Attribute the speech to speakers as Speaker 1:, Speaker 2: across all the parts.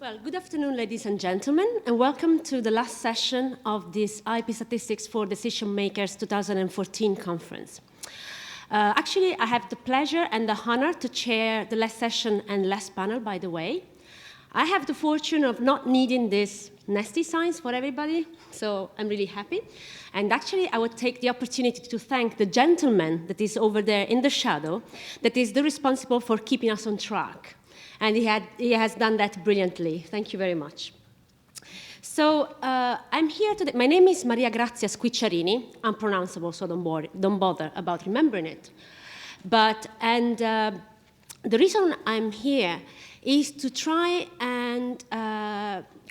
Speaker 1: Well, good afternoon, ladies and gentlemen, and welcome to the last session of this IP Statistics for Decision Makers 2014 conference. Actually, I have the pleasure and the honor to chair the last session and last panel, by the way. I have the fortune of not needing this nasty signs for everybody, so I'm really happy. And actually, I would take the opportunity to thank the gentleman that is over there in the shadow, that is the responsible for keeping us on track. And he has done that brilliantly. Thank you very much. So I'm here today. My name is Maria Grazia Squicciarini, unpronounceable, so don't bother about remembering it. The reason I'm here is to try and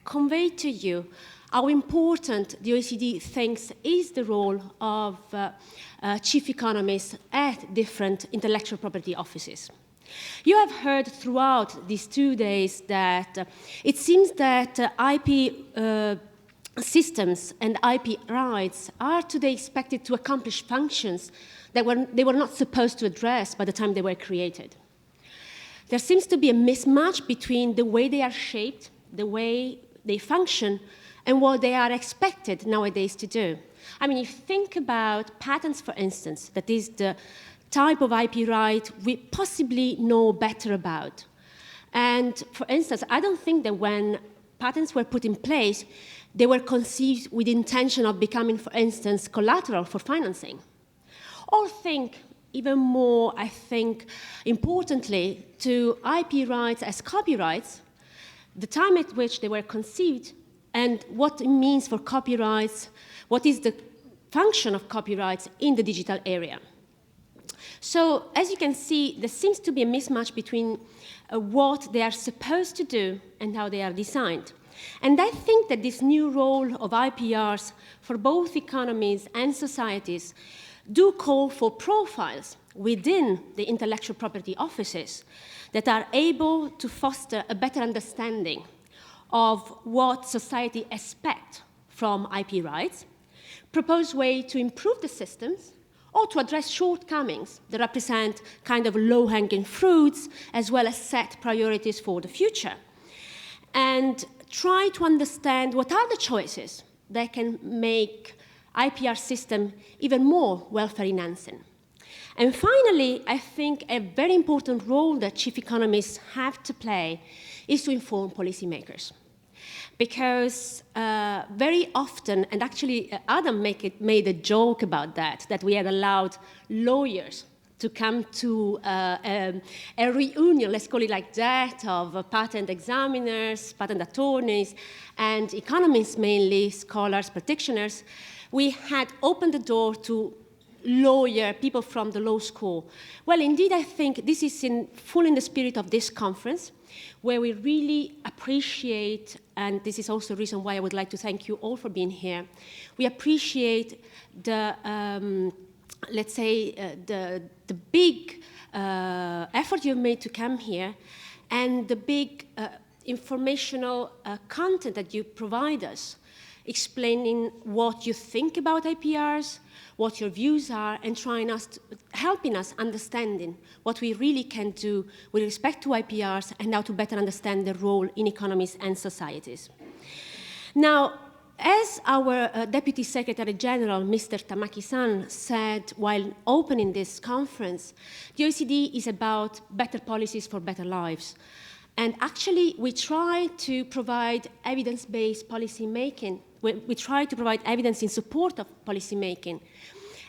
Speaker 1: convey to you how important the OECD thinks is the role of chief economists at different intellectual property offices. You have heard throughout these 2 days that it seems that IP systems and IP rights are today expected to accomplish functions that they were not supposed to address by the time they were created. There seems to be a mismatch between the way they are shaped, the way they function, and what they are expected nowadays to do. I mean, if you think about patents, for instance, that is the type of IP right we possibly know better about. And for instance, I don't think that when patents were put in place, they were conceived with the intention of becoming, for instance, collateral for financing. Or think even more, I think, importantly, to IP rights as copyrights, the time at which they were conceived, and what it means for copyrights, what is the function of copyrights in the digital area. So, as you can see, there seems to be a mismatch between what they are supposed to do and how they are designed. And I think that this new role of IPRs for both economies and societies do call for profiles within the intellectual property offices that are able to foster a better understanding of what society expects from IP rights, propose ways to improve the systems, or to address shortcomings that represent kind of low-hanging fruits, as well as set priorities for the future. And try to understand what are the choices that can make IPR system even more welfare-enhancing. And finally, I think a very important role that chief economists have to play is to inform policymakers. Because very often, and actually Adam made a joke about that we had allowed lawyers to come to a reunion, let's call it like that, of patent examiners, patent attorneys, and economists mainly, scholars, practitioners. We had opened the door to people from the law school. Well, indeed, I think this is full in the spirit of this conference, where we really appreciate, and this is also the reason why I would like to thank you all for being here, we appreciate the, let's say, the big effort you've made to come here, and the big informational content that you provide us, explaining what you think about IPRs, what your views are, and helping us understanding what we really can do with respect to IPRs and how to better understand their role in economies and societies. Now, as our Deputy Secretary General, Mr. Tamaki-san, said while opening this conference, the OECD is about better policies for better lives. And actually, we try to provide evidence-based policy making. We try to provide evidence in support of policy making.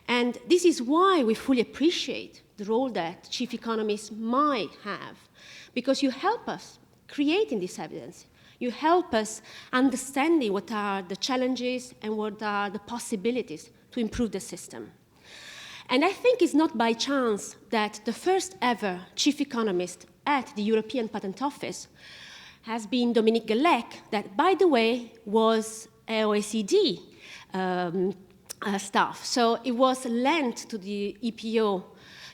Speaker 1: And this is why we fully appreciate the role that chief economists might have, because you help us creating this evidence. You help us understanding what are the challenges and what are the possibilities to improve the system. And I think it's not by chance that the first ever chief economist at the European Patent Office has been Dominique Gallec, that, by the way, was OECD staff. So it was lent to the EPO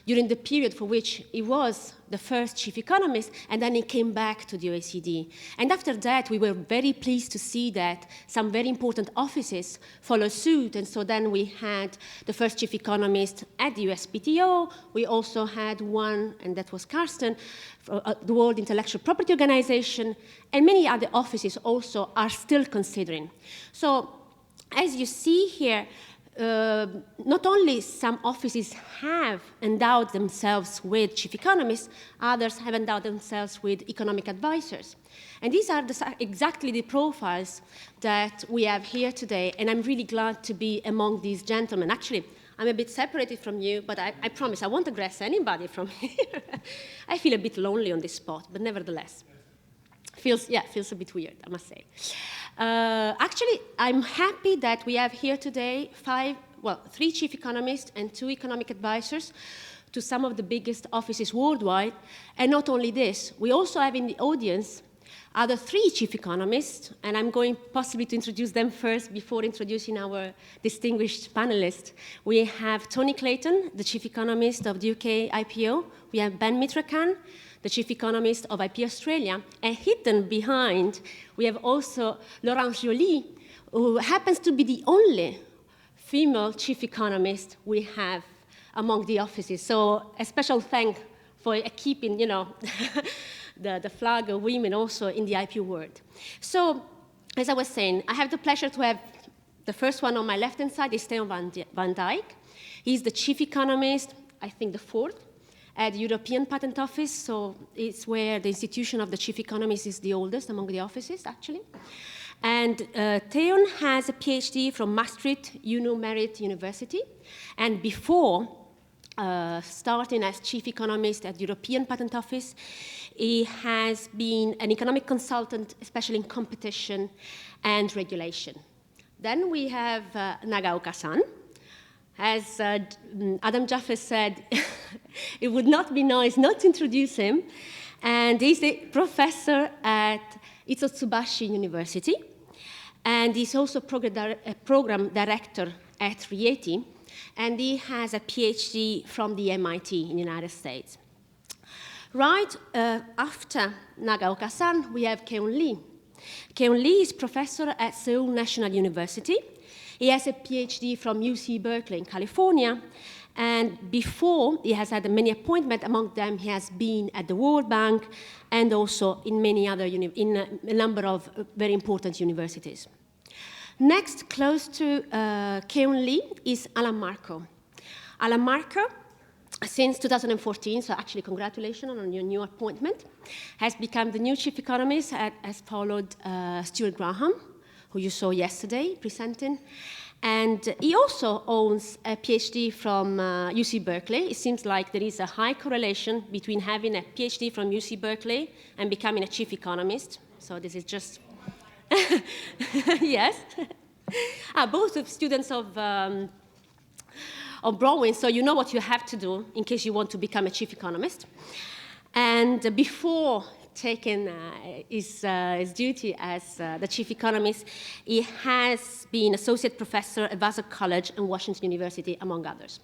Speaker 1: during the period for which he was the first chief economist, and then he came back to the OECD. And after that, we were very pleased to see that some very important offices followed suit, and so then we had the first chief economist at the USPTO. We also had one, and that was Carsten, the World Intellectual Property Organization, and many other offices also are still considering. So, as you see here, not only some offices have endowed themselves with chief economists, others have endowed themselves with economic advisors. And these are exactly the profiles that we have here today, and I'm really glad to be among these gentlemen. Actually, I'm a bit separated from you, but I promise I won't aggress anybody from here. I feel a bit lonely on this spot, but nevertheless. Feels a bit weird, I must say. Actually, I'm happy that we have here today 3 chief economists and 2 economic advisors to some of the biggest offices worldwide. And not only this, we also have in the audience other 3 chief economists, and I'm going possibly to introduce them first before introducing our distinguished panelists. We have Tony Clayton, the chief economist of the UK IPO. We have Ben Mitrakan, the chief economist of IP Australia, and hidden behind, we have also Laurence Joly, who happens to be the only female chief economist we have among the offices. So a special thank for keeping, the flag of women also in the IP world. So, as I was saying, I have the pleasure to have the first one on my left-hand side is Theo van Dijk. He's the chief economist, I think the 4th, at the European Patent Office, so it's where the institution of the chief economist is the oldest among the offices, actually. And Theon has a PhD from Maastricht Merit University, and before starting as chief economist at the European Patent Office, he has been an economic consultant, especially in competition and regulation. Then we have Nagaoka-san. As Adam Jaffe said, it would not be nice not to introduce him. And he's a professor at Itsutsubashi University. And he's also a program director at Rieti. And he has a PhD from the MIT in the United States. Right after Nagaoka-san, we have Keun Lee. Keun Lee is professor at Seoul National University. He has a PhD from UC Berkeley in California, and before he has had many appointments. Among them, he has been at the World Bank and also in many other, in a number of very important universities. Next, close to Keun Lee is Alan Marco. Alan Marco, since 2014, so actually congratulations on your new appointment, has become the new chief economist, has followed Stuart Graham, who you saw yesterday presenting. And he also owns a PhD from UC Berkeley. It seems like there is a high correlation between having a PhD from UC Berkeley and becoming a chief economist. So this is just, yes. Both of students of Broadway, so you know what you have to do in case you want to become a chief economist. And before taken his duty as the chief economist, he has been associate professor at Vassar College and Washington University, among others.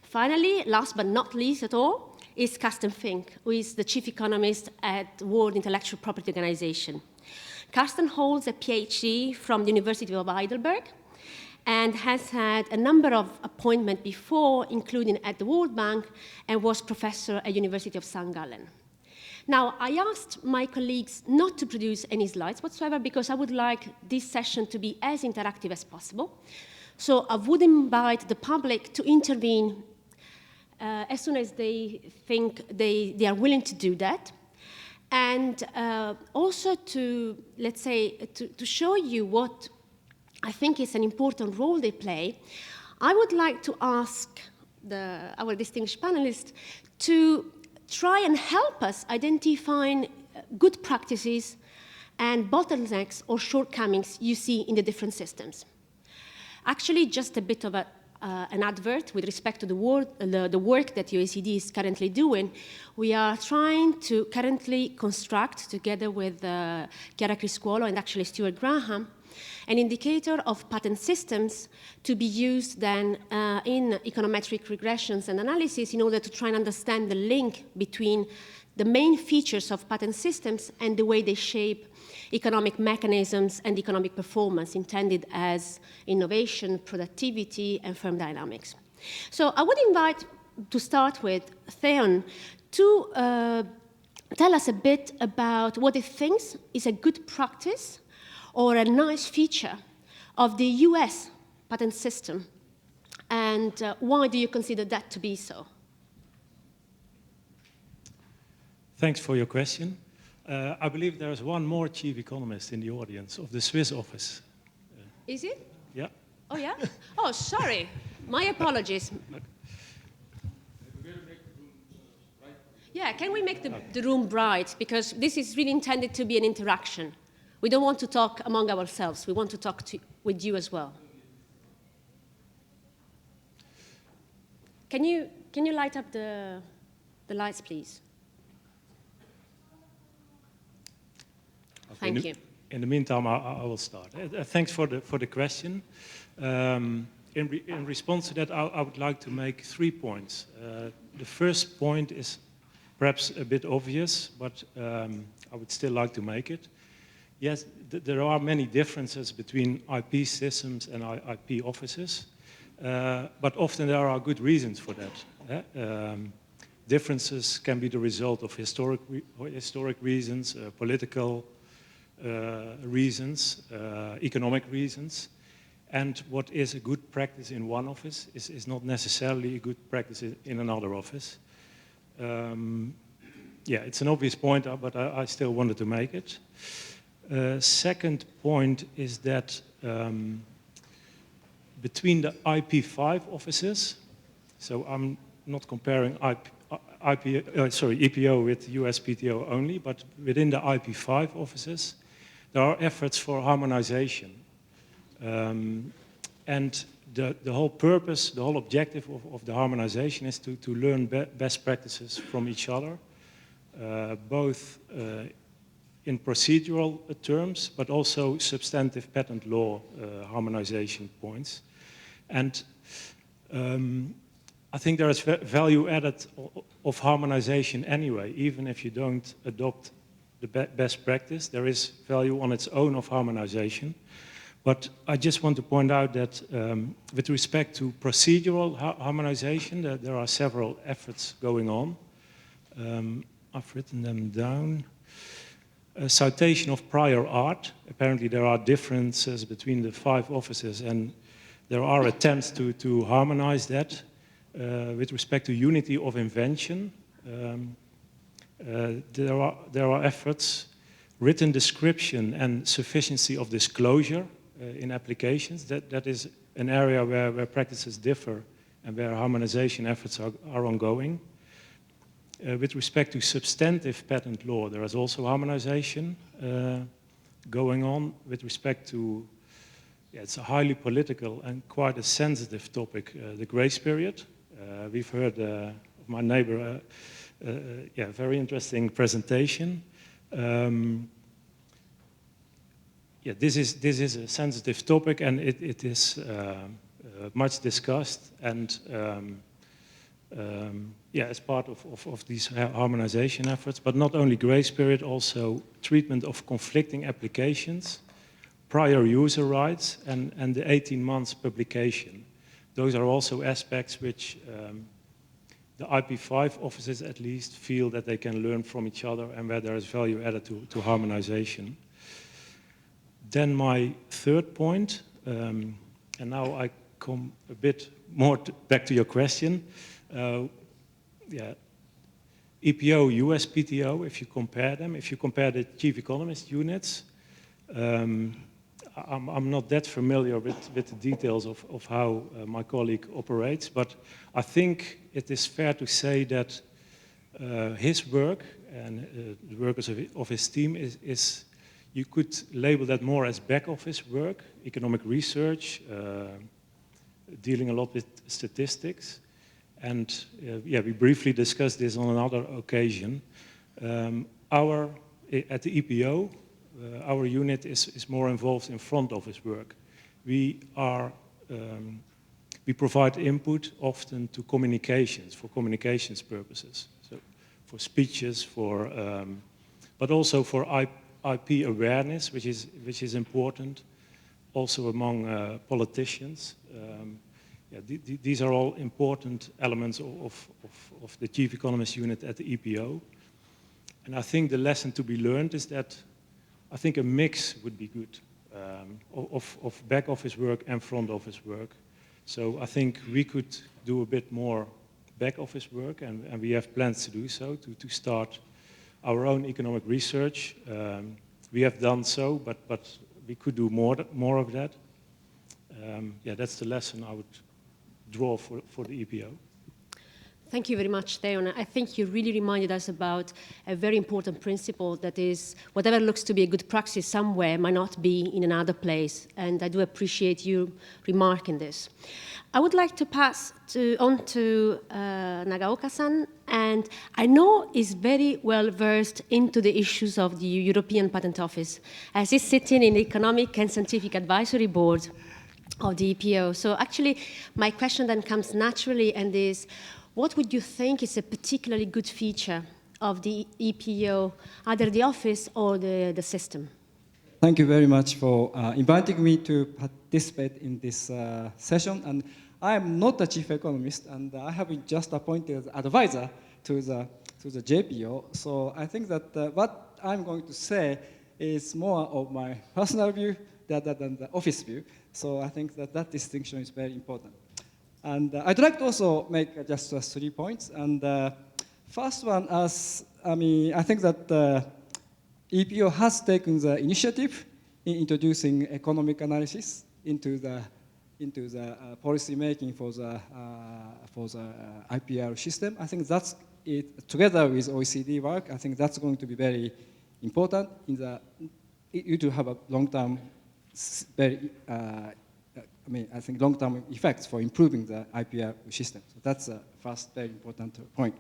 Speaker 1: Finally, last but not least at all, is Carsten Fink, who is the chief economist at the World Intellectual Property Organization. Carsten holds a PhD from the University of Heidelberg and has had a number of appointments before, including at the World Bank, and was professor at University of St. Gallen. Now, I asked my colleagues not to produce any slides whatsoever because I would like this session to be as interactive as possible. So I would invite the public to intervene as soon as they think they are willing to do that. And also to, let's say, to show you what I think is an important role they play, I would like to ask our distinguished panelists to try and help us identifying good practices and bottlenecks or shortcomings you see in the different systems. Actually, just a bit of a an advert with respect to the work that the OECD is currently doing. We are trying to currently construct, together with Chiara Criscuolo and actually Stuart Graham, an indicator of patent systems to be used then in econometric regressions and analysis in order to try and understand the link between the main features of patent systems and the way they shape economic mechanisms and economic performance intended as innovation, productivity, and firm dynamics. So I would invite, to start with, Theon to tell us a bit about what he thinks is a good practice or a nice feature of the US patent system, and why do you consider that to be so?
Speaker 2: Thanks for your question. I believe there is one more chief economist in the audience of the Swiss office.
Speaker 1: Is it?
Speaker 2: Yeah.
Speaker 1: Oh, yeah? Oh, sorry. My apologies. Yeah, can we make the room bright? Because this is really intended to be an interaction. We don't want to talk among ourselves. We want to talk with you as well. Can you light up the lights, please?
Speaker 2: Okay,
Speaker 1: Thank you.
Speaker 2: In the meantime, I will start. Thanks for the question. In response to that, I would like to make 3 points. The first point is perhaps a bit obvious, but I would still like to make it. Yes, there are many differences between IP systems and IP offices, but often there are good reasons for that. Differences can be the result of historic reasons, political reasons, economic reasons, and what is a good practice in one office is not necessarily a good practice in another office. Yeah, it's an obvious point, but I still wanted to make it. Second point is that between the IP5 offices, so I'm not comparing EPO with USPTO only, but within the IP5 offices, there are efforts for harmonization. And the whole purpose, the whole objective of the harmonization is to learn best practices from each other, both in procedural terms, but also substantive patent law harmonization points. And I think there is value added of harmonization anyway, even if you don't adopt the best practice. There is value on its own of harmonization. But I just want to point out that with respect to procedural harmonization, there are several efforts going on. I've written them down. Citation of prior art. Apparently there are differences between the 5 offices, and there are attempts to harmonize that. With respect to unity of invention, there are efforts. Written description and sufficiency of disclosure in applications. That is an area where practices differ and where harmonization efforts are ongoing. With respect to substantive patent law, there is also harmonization going on. With respect to, it's a highly political and quite a sensitive topic, the grace period. We've heard of my neighbor, very interesting presentation. This is a sensitive topic, and it is much discussed, and as part of these harmonization efforts, but not only grace period, also treatment of conflicting applications, prior user rights, and the 18 months publication. Those are also aspects which the IP5 offices at least feel that they can learn from each other and where there is value added to harmonization. Then my third point, and now I come a bit more back to your question. EPO, USPTO, if you compare them, if you compare the chief economist units, I'm not that familiar with the details of how my colleague operates, but I think it is fair to say that his work and the work of his team is, you could label that more as back office work, economic research, dealing a lot with statistics. And yeah, we briefly discussed this on another occasion. At the EPO, our unit is more involved in front office work. We provide input often to communications, for communications purposes. So for speeches, but also for IP awareness, which is important, also among politicians. Yeah, these are all important elements of the Chief Economist unit at the EPO. And I think the lesson to be learned is that I think a mix would be good of back office work and front office work. So I think we could do a bit more back office work, and we have plans to do so, to start our own economic research. We have done so, but we could do more of that. Yeah, that's the lesson I would draw for the EPO.
Speaker 1: Thank you very much, Theon. I think you really reminded us about a very important principle, that is, whatever looks to be a good practice somewhere might not be in another place, and I do appreciate you remarking this. I would like to pass on to Nagaoka-san, and I know he's very well versed into the issues of the European Patent Office, as he's sitting in the Economic and Scientific Advisory Board of the EPO. So actually, my question then comes naturally, and is, what would you think is a particularly good feature of the EPO, either the office or the system?
Speaker 3: Thank you very much for inviting me to participate in this session. And I am not a chief economist, and I have been just appointed as advisor to the JPO. So I think that what I'm going to say is more of my personal view rather than the office view. So I think that distinction is very important. And I'd like to also make just 3 points. And first one, I think that EPO has taken the initiative in introducing economic analysis into the policy making for the IPR system. I think that's it. Together with OECD work, I think that's going to be very important you to have a long-term, I think long-term effects for improving the IPR system. So that's the first very important point.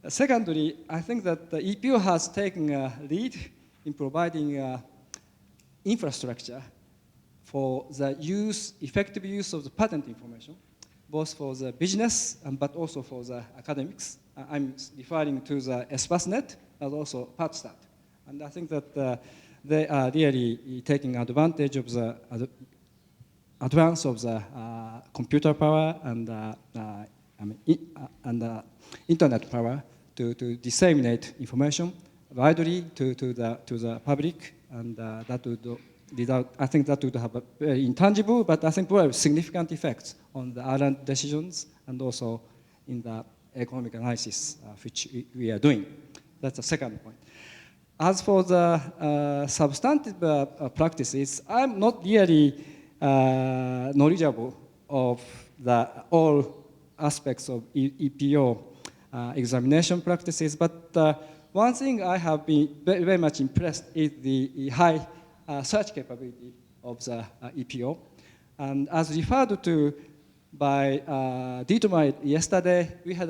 Speaker 3: Secondly, I think that the EPO has taken a lead in providing infrastructure for the effective use of the patent information, both for the business but also for the academics. I'm referring to the ESPASnet and also PatStat. And I think that they are really taking advantage of the advance of the computer power and internet power to disseminate information widely to the public, and that would I think that would have a very intangible, but I think very significant effects on the R&D decisions and also in the economic analysis which we are doing. That's the second point. As for the substantive practices, I'm not really knowledgeable of all aspects of EPO examination practices, but one thing I have been very much impressed is the high search capability of the EPO. And as referred to by Dietmar yesterday, we had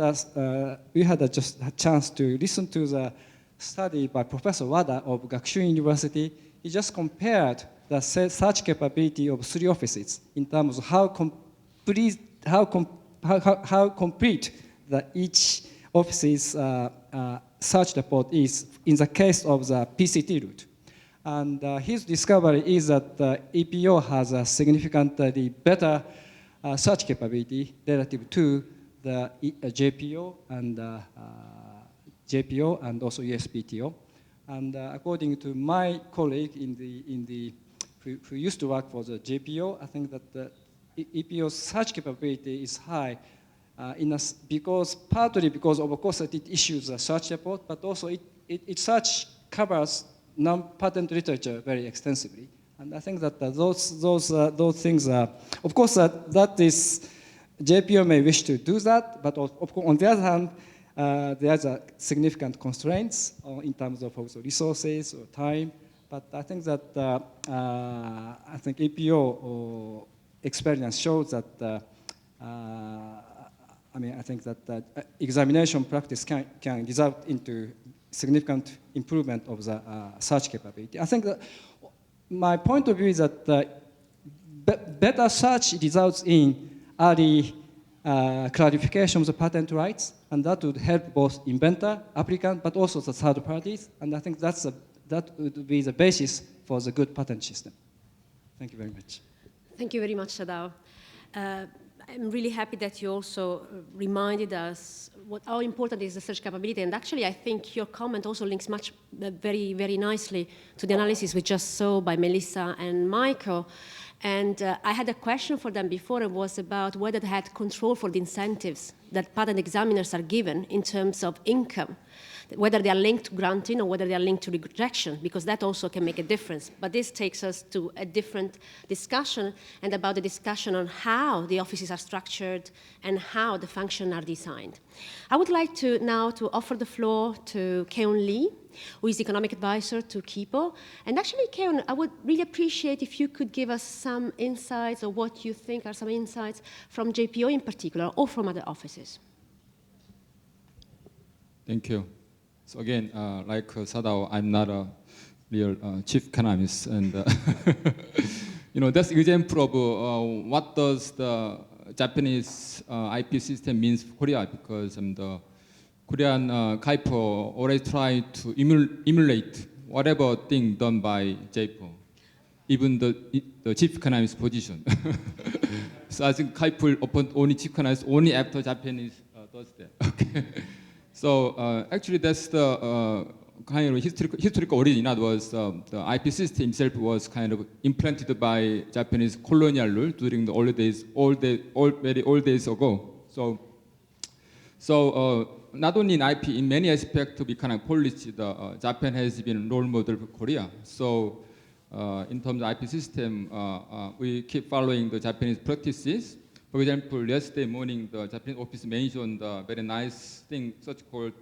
Speaker 3: just a chance to listen to the study by Professor Wada of Gakushu University. He just compared the search capability of 3 offices in terms of how complete each office's search report is in the case of the PCT route. And his discovery is that EPO has a significantly better search capability relative to the JPO and also USPTO. And according to my colleague who used to work for the JPO, I think that the EPO's search capability is high partly because of course it issues a search report, but also it search covers non-patent literature very extensively. And I think that those things are, of course, that is, JPO may wish to do that, but on the other hand, there's a significant constraints in terms of also resources or time. But I think that EPO experience shows that I think that examination practice can result into significant improvement of the search capability. I think that my point of view is that better search results in early clarification of the patent rights, and that would help both inventor, applicant, but also the third parties. And I think that would be the basis for the good patent system. Thank you very much.
Speaker 1: Thank you very much, Sadao. I'm really happy that you also reminded us how important is the search capability. And actually, I think your comment also links very, very nicely to the analysis we just saw by Melissa and Michael. And I had a question for them before. It was about whether they had control for the incentives that patent examiners are given in terms of income, whether they are linked to granting or whether they are linked to rejection, because that also can make a difference. But this takes us to a different discussion, and about the discussion on how the offices are structured and how the functions are designed. I would like to now offer the floor to Keun Lee, who is economic advisor to KIPO. And actually, Keun, I would really appreciate if you could give us some insights, or what you think are some insights from JPO in particular, or from other offices.
Speaker 4: Thank you. So again, like Sadao, I'm not a real chief economist, and that's example of what does the Japanese IP system means for Korea, because the Korean KIPO always try to emulate whatever thing done by JPO, even the chief economist position. So I think KIPO will appoint only chief economist only after Japanese does that. Okay. So actually, that's the kind of historical origin. That was the IP system itself was kind of implanted by Japanese colonial rule during the early days, very old days ago. So not only in IP, in many aspects of economic policy, Japan has been role model for Korea. So in terms of IP system, we keep following the Japanese practices. For example, yesterday morning, the Japanese office mentioned a very nice thing, such called,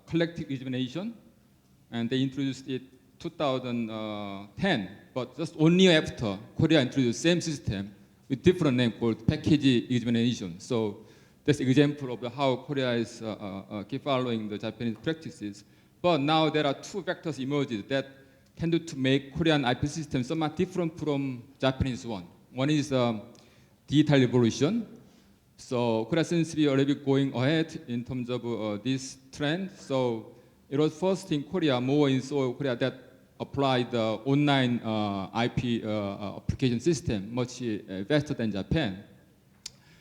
Speaker 4: collective examination. And they introduced it 2010, but just 1 year after, Korea introduced the same system with different name called package examination. So that's an example of how Korea is keep following the Japanese practices. But now there are two factors emerged that tended to make Korean IP system somewhat different from Japanese one. One is digital revolution. So Korea seems to be already going ahead in terms of this trend. So it was first in Korea, more in Seoul, Korea, that applied the online IP application system much faster than Japan.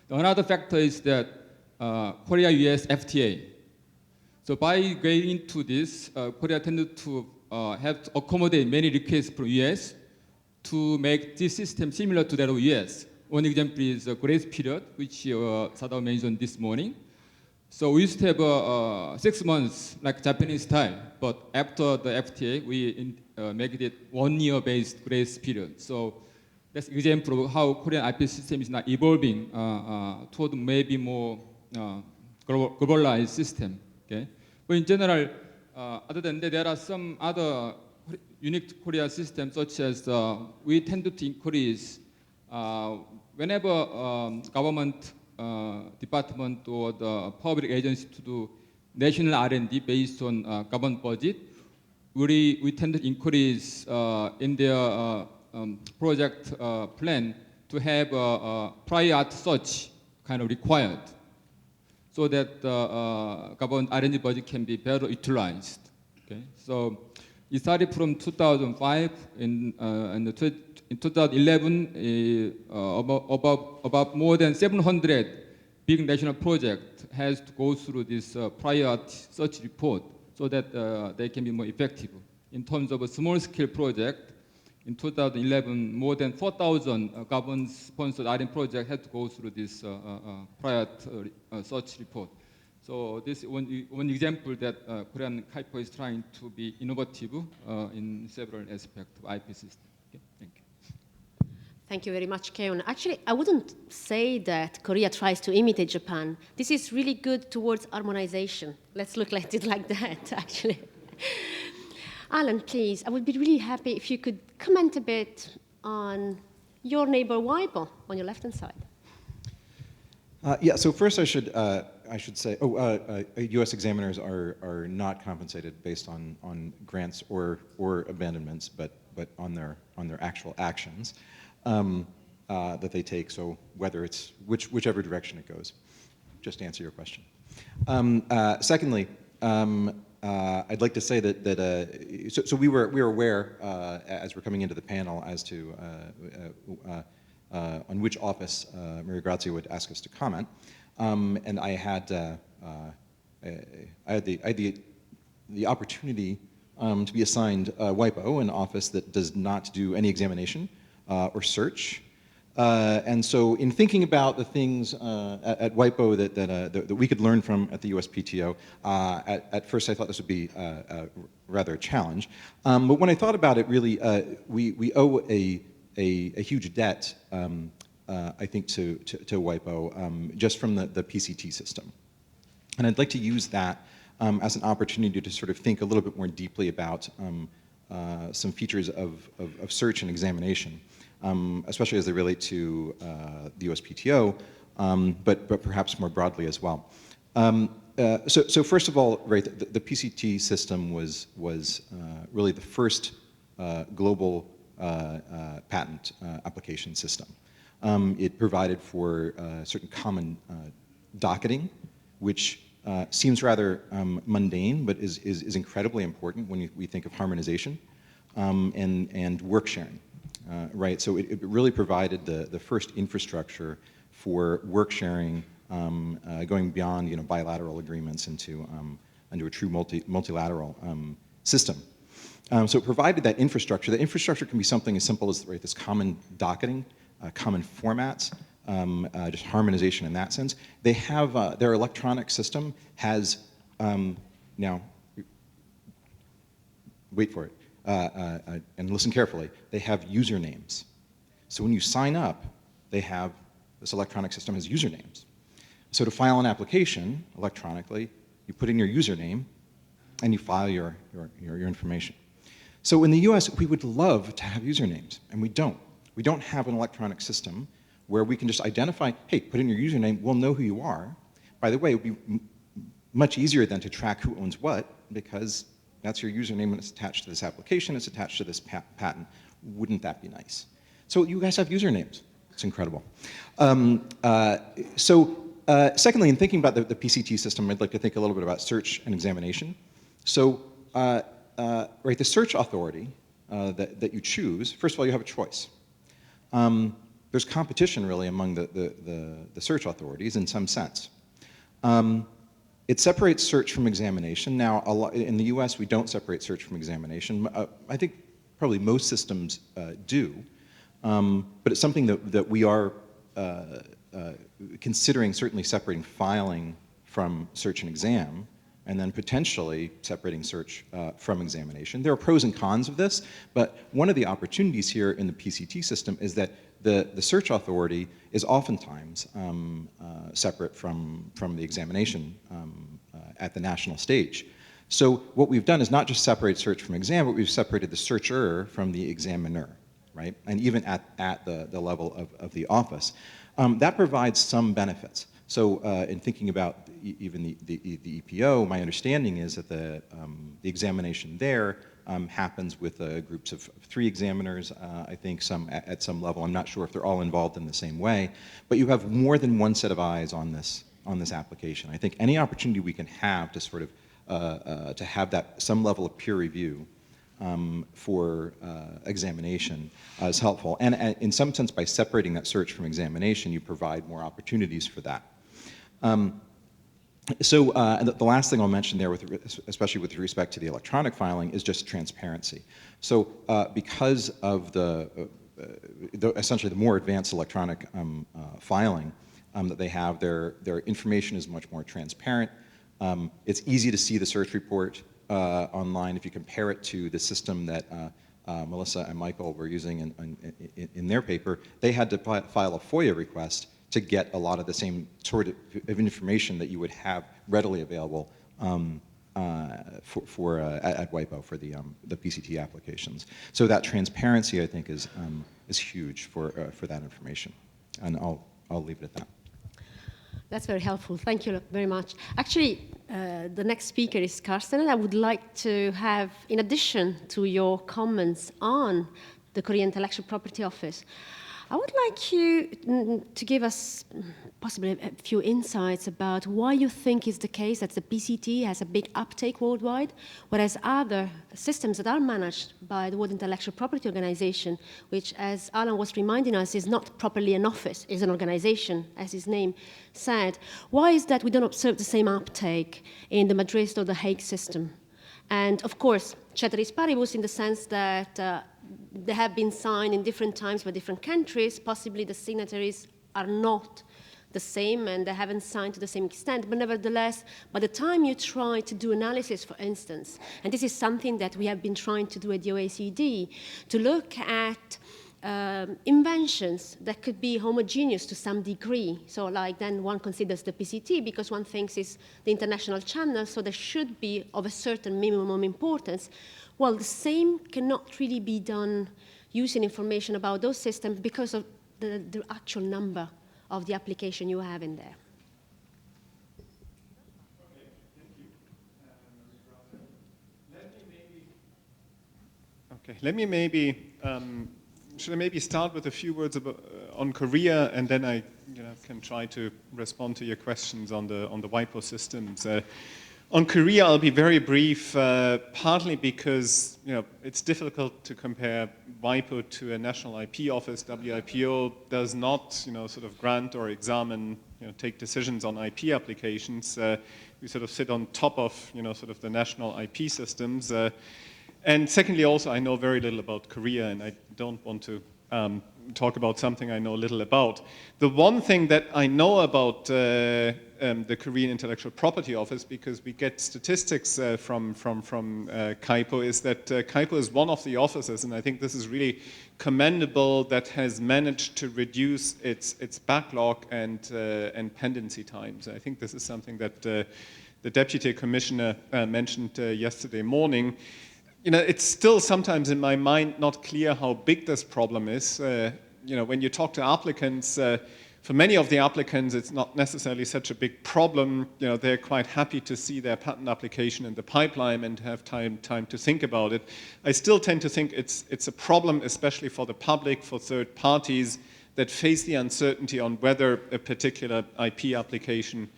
Speaker 4: Another factor is that Korea-US FTA. So by going into this, Korea tended to have to accommodate many requests from US to make this system similar to that of US. One example is a grace period, which Sadao mentioned this morning. So we used to have 6 months, like Japanese style, but after the FTA, we make it 1 year based grace period. So that's an example of how Korean IP system is now evolving toward maybe more globalized system. Okay? But in general, other than that, there are some other unique to Korea systems, such as we tend to increase whenever government department or the public agency to do national R&D based on government budget, we tend to increase in their project plan to have prior art search kind of required, so that government R&D budget can be better utilized. Okay, so it started from 2005. In 2011, about more than 700 big national projects has to go through this prior art search report, so that they can be more effective. In terms of a small-scale project, in 2011, more than 4,000 government-sponsored R&D projects had to go through this prior art search report. So this is one example that Korean KIPO is trying to be innovative in several aspects of IP system. Okay, thank you.
Speaker 1: Thank you very much, Keun. Actually, I wouldn't say that Korea tries to imitate Japan. This is really good towards harmonization. Let's look at it like that, actually. Alan, please, I would be really happy if you could comment a bit on your neighbor WIPO on your left-hand side.
Speaker 5: Yeah, so first I should say, U.S. examiners are not compensated based on grants or abandonments, but on their actual actions that they take. So whether it's whichever direction it goes, just to answer your question. Secondly, I'd like to say that so we were aware as we're coming into the panel as to on which office Maria Grazia would ask us to comment, and I had the opportunity to be assigned WIPO, an office that does not do any examination or search. And so in thinking about the things at WIPO that we could learn from at the USPTO, at first I thought this would be rather a challenge. But when I thought about it, really, we owe a huge debt, I think, to WIPO just from the PCT system. And I'd like to use that as an opportunity to sort of think a little bit more deeply about some features of search and examination. Especially as they relate to the USPTO, but perhaps more broadly as well. So first of all, right, the PCT system was really the first global patent application system. It provided for certain common docketing, which seems rather mundane, but is incredibly important when we think of harmonization and work sharing. Right, so it really provided the first infrastructure for work sharing, going beyond bilateral agreements into a true multilateral system. So it provided that infrastructure. The infrastructure can be something as simple as this common docketing, common formats, just harmonization in that sense. They have their electronic system has now. Wait for it. And listen carefully, they have usernames. So when you sign up, this electronic system has usernames. So to file an application electronically, you put in your username and you file your information. So in the US, we would love to have usernames, and we don't. We don't have an electronic system where we can just identify, hey, put in your username, we'll know who you are. By the way, it would be much easier than to track who owns what, because that's your username and it's attached to this application, it's attached to this patent. Wouldn't that be nice? So you guys have usernames. It's incredible. Secondly, in thinking about the PCT system, I'd like to think a little bit about search and examination. So, right, the search authority that you choose, first of all, you have a choice. There's competition really among the search authorities in some sense. It separates search from examination. Now, in the US, we don't separate search from examination. I think probably most systems do, but it's something that we are considering, certainly separating filing from search and exam, and then potentially separating search from examination. There are pros and cons of this, but one of the opportunities here in the PCT system is that the search authority is oftentimes separate from the examination at the national stage. So what we've done is not just separate search from exam, but we've separated the searcher from the examiner, right? And even at the level of the office. That provides some benefits. So in thinking about even the EPO, my understanding is that the examination there happens with groups of 3 examiners, I think at some level. I'm not sure if they're all involved in the same way, but you have more than one set of eyes on this application. I think any opportunity we can have to sort of to have that some level of peer review for examination is helpful. And in some sense, by separating that search from examination, you provide more opportunities for that. And the last thing I'll mention there, especially with respect to the electronic filing, is just transparency. So because of essentially the more advanced electronic filing that they have, their information is much more transparent. It's easy to see the search report online. If you compare it to the system that Melissa and Michael were using in their paper, they had to file a FOIA request to get a lot of the same sort of information that you would have readily available at WIPO for the PCT applications. So that transparency, I think, is huge for that information. And I'll leave it at that.
Speaker 1: That's very helpful. Thank you very much. Actually, the next speaker is Karsten, and I would like to have, in addition to your comments on the Korean Intellectual Property Office, I would like you to give us possibly a few insights about why you think is the case that the PCT has a big uptake worldwide, whereas other systems that are managed by the World Intellectual Property Organization, which, as Alan was reminding us, is not properly an office, is an organization, as his name said. Why is that we don't observe the same uptake in the Madrid or the Hague system? And of course, ceteris paribus in the sense that they have been signed in different times by different countries. Possibly the signatories are not the same and they haven't signed to the same extent. But nevertheless, by the time you try to do analysis, for instance, and this is something that we have been trying to do at the OECD, to look at inventions that could be homogeneous to some degree. So like then one considers the PCT because one thinks it's the international channel, so there should be of a certain minimum importance. Well, the same cannot really be done using information about those systems because of the actual number of the application you have in there.
Speaker 6: Let me maybe should I maybe start with a few words about, on Korea, and then I can try to respond to your questions on the WIPO systems. On Korea, I'll be very brief, partly because it's difficult to compare WIPO to a national IP office. WIPO does not sort of grant or examine, take decisions on IP applications. We sort of sit on top of sort of the national IP systems. And secondly, also, I know very little about Korea, and I don't want to talk about something I know little about. The one thing that I know about the Korean Intellectual Property Office, because we get statistics from KAIPO, is that KAIPO is one of the offices, and I think this is really commendable, that has managed to reduce its backlog and pendency times. I think this is something that the Deputy Commissioner mentioned yesterday morning. It's still sometimes in my mind not clear how big this problem is. When you talk to applicants, for many of the applicants, it's not necessarily such a big problem. They're quite happy to see their patent application in the pipeline and have time to think about it. I still tend to think it's a problem, especially for the public, for third parties that face the uncertainty on whether a particular IP application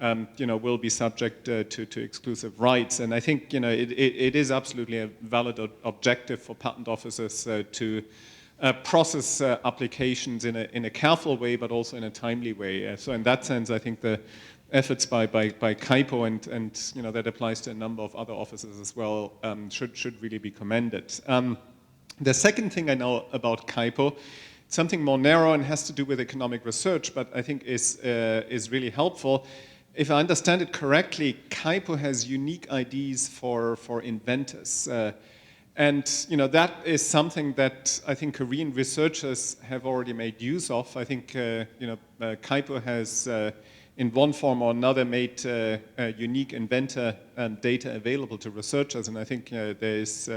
Speaker 6: will be subject to exclusive rights. And I think it is absolutely a valid objective for patent officers to process applications in a careful way, but also in a timely way. So in that sense, I think the efforts by KAIPO and that applies to a number of other offices as well should really be commended. The second thing I know about KAIPO, something more narrow and has to do with economic research, but I think is really helpful. If I understand it correctly, KAIPO has unique IDs for inventors. And that is something that I think Korean researchers have already made use of. I think KAIPO has, in one form or another, made unique inventor data available to researchers. And I think there is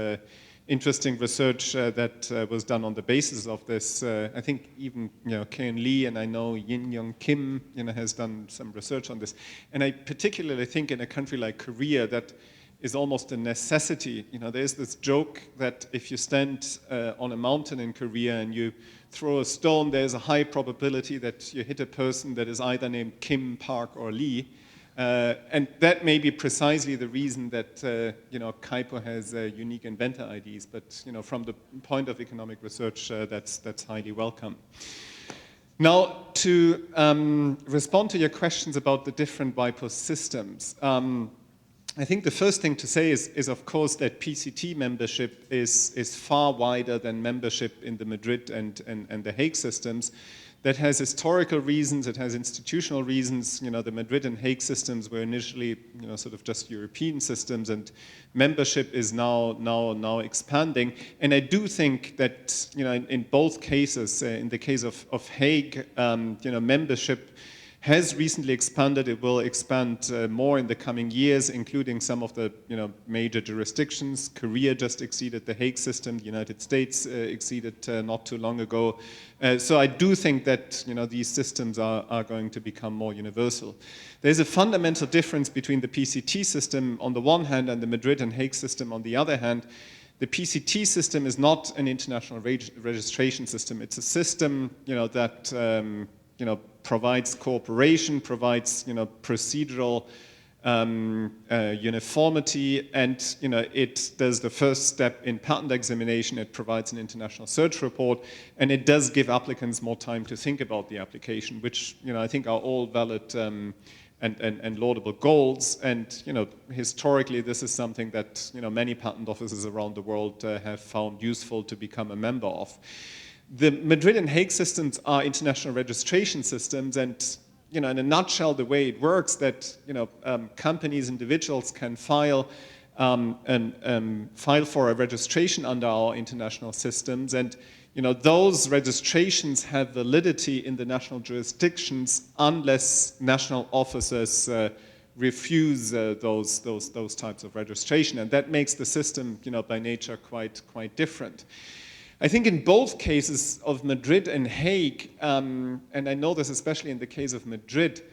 Speaker 6: interesting research that was done on the basis of this. I think even Keun Lee, and I know Yin Young Kim has done some research on this. And I particularly think in a country like Korea that is almost a necessity. There's this joke that if you stand on a mountain in Korea and you throw a stone, there's a high probability that you hit a person that is either named Kim, Park, or Lee. And that may be precisely the reason that KAIPO has unique inventor IDs, but from the point of economic research, that's highly welcome. Now, to respond to your questions about the different WIPO systems, I think the first thing to say is of course that PCT membership is far wider than membership in the Madrid and the Hague systems. That has historical reasons, it has institutional reasons. The Madrid and Hague systems were initially sort of just European systems, and membership is now expanding. And I do think that in both cases, in the case of Hague, membership has recently expanded. It will expand more in the coming years, including some of the major jurisdictions. Korea just exceeded the Hague system. The United States exceeded not too long ago. So I do think that these systems are going to become more universal. There's a fundamental difference between the PCT system on the one hand and the Madrid and Hague system on the other hand. The PCT system is not an international registration system. It's a system that provides cooperation, provides procedural uniformity, and it does the first step in patent examination. It provides an international search report, and it does give applicants more time to think about the application, which I think are all valid and laudable goals. And historically, this is something that many patent offices around the world have found useful to become a member of. The Madrid and Hague systems are international registration systems, and in a nutshell, the way it works that companies, individuals can file for a registration under our international systems, and those registrations have validity in the national jurisdictions unless national officers refuse those types of registration, and that makes the system by nature quite different. I think in both cases of Madrid and Hague, and I know this especially in the case of Madrid,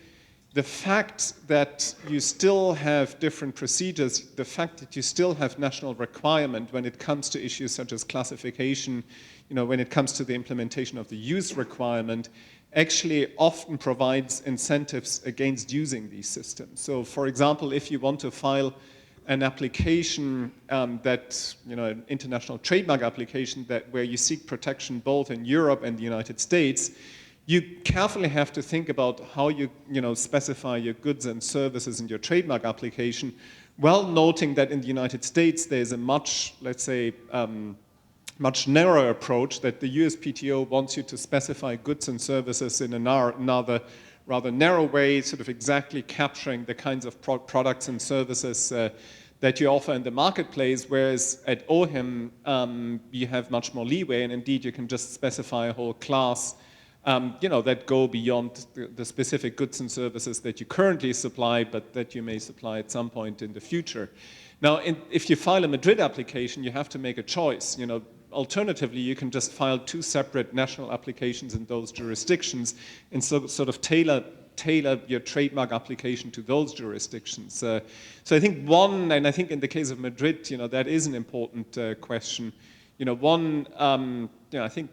Speaker 6: the fact that you still have different procedures, the fact that you still have national requirement when it comes to issues such as classification, when it comes to the implementation of the use requirement, actually often provides incentives against using these systems. So for example, if you want to file an application an international trademark application where you seek protection both in Europe and the United States, you carefully have to think about how you specify your goods and services in your trademark application, while noting that in the United States there's a much narrower approach, that the USPTO wants you to specify goods and services in another rather narrow way, sort of exactly capturing the kinds of products and services that you offer in the marketplace, whereas at OHIM you have much more leeway, and indeed you can just specify a whole class that go beyond the specific goods and services that you currently supply, but that you may supply at some point in the future. Now, if you file a Madrid application, you have to make a choice. Alternatively, you can just file two separate national applications in those jurisdictions and sort of tailor your trademark application to those jurisdictions. So I think and I think in the case of Madrid, that is an important question. I think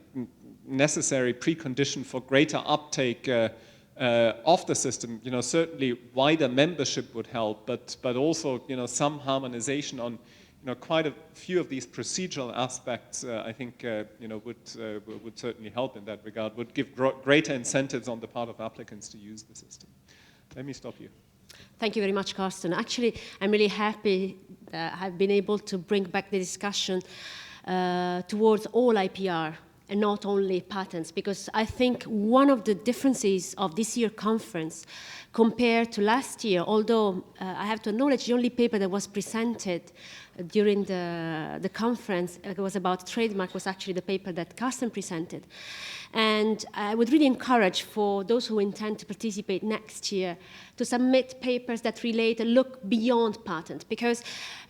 Speaker 6: necessary precondition for greater uptake of the system, certainly wider membership would help, but also some harmonization on quite a few of these procedural aspects, I think, would certainly help in that regard, would give greater incentives on the part of applicants to use the system. Let me stop you.
Speaker 1: Thank you very much, Carsten. Actually, I'm really happy that I've been able to bring back the discussion towards all IPR and not only patents, because I think one of the differences of this year's conference compared to last year, although I have to acknowledge the only paper that was presented during the conference, it was about trademark, was actually the paper that Carsten presented. And I would really encourage for those who intend to participate next year to submit papers that relate and look beyond patent, because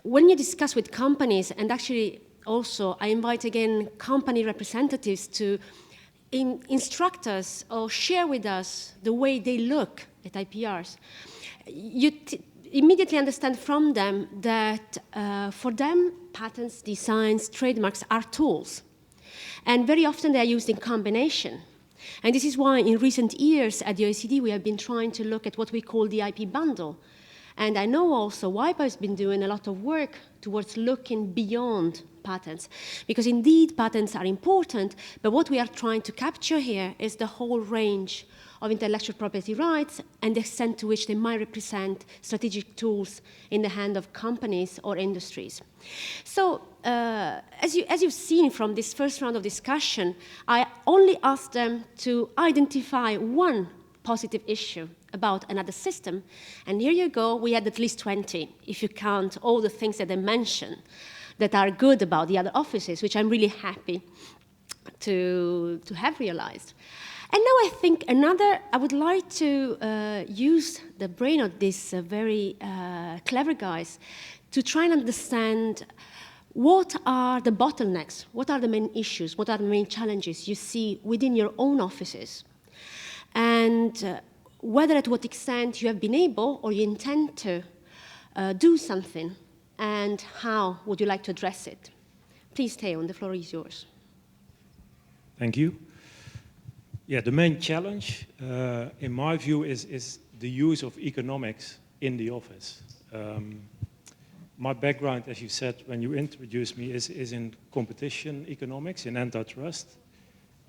Speaker 1: when you discuss with companies, and actually also I invite again company representatives to instruct us or share with us the way they look at IPRs, you immediately understand from them that for them, patents, designs, trademarks are tools. And very often they are used in combination. And this is why in recent years at the OECD, we have been trying to look at what we call the IP bundle. And I know also WIPO has been doing a lot of work towards looking beyond patents, because indeed patents are important, but what we are trying to capture here is the whole range of intellectual property rights and the extent to which they might represent strategic tools in the hand of companies or industries. So as you've seen from this first round of discussion, I only asked them to identify one positive issue about another system, and here you go, we had at least 20, if you count all the things that they mentioned that are good about the other offices, which I'm really happy to have realized. And now I think I would like to use the brain of these very clever guys to try and understand what are the bottlenecks, what are the main issues, what are the main challenges you see within your own offices, and whether at what extent you have been able or you intend to do something, and how would you like to address it. Please, Theo, the floor is yours.
Speaker 2: Thank you. Yeah, the main challenge, in my view, is the use of economics in the office. My background, as you said when you introduced me, is in competition economics, in antitrust.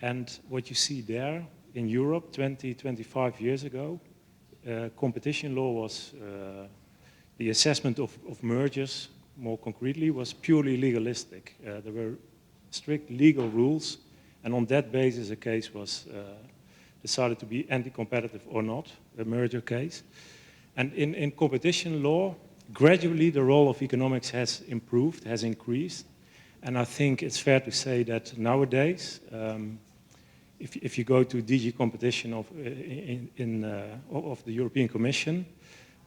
Speaker 2: And what you see there in Europe 20, 25 years ago, competition law was, the assessment of mergers, more concretely, was purely legalistic. There were strict legal rules, and on that basis a case was decided to be anti-competitive or not, a merger case. And in competition law, gradually the role of economics has improved, has increased, and I think it's fair to say that nowadays, if you go to DG competition of the European Commission,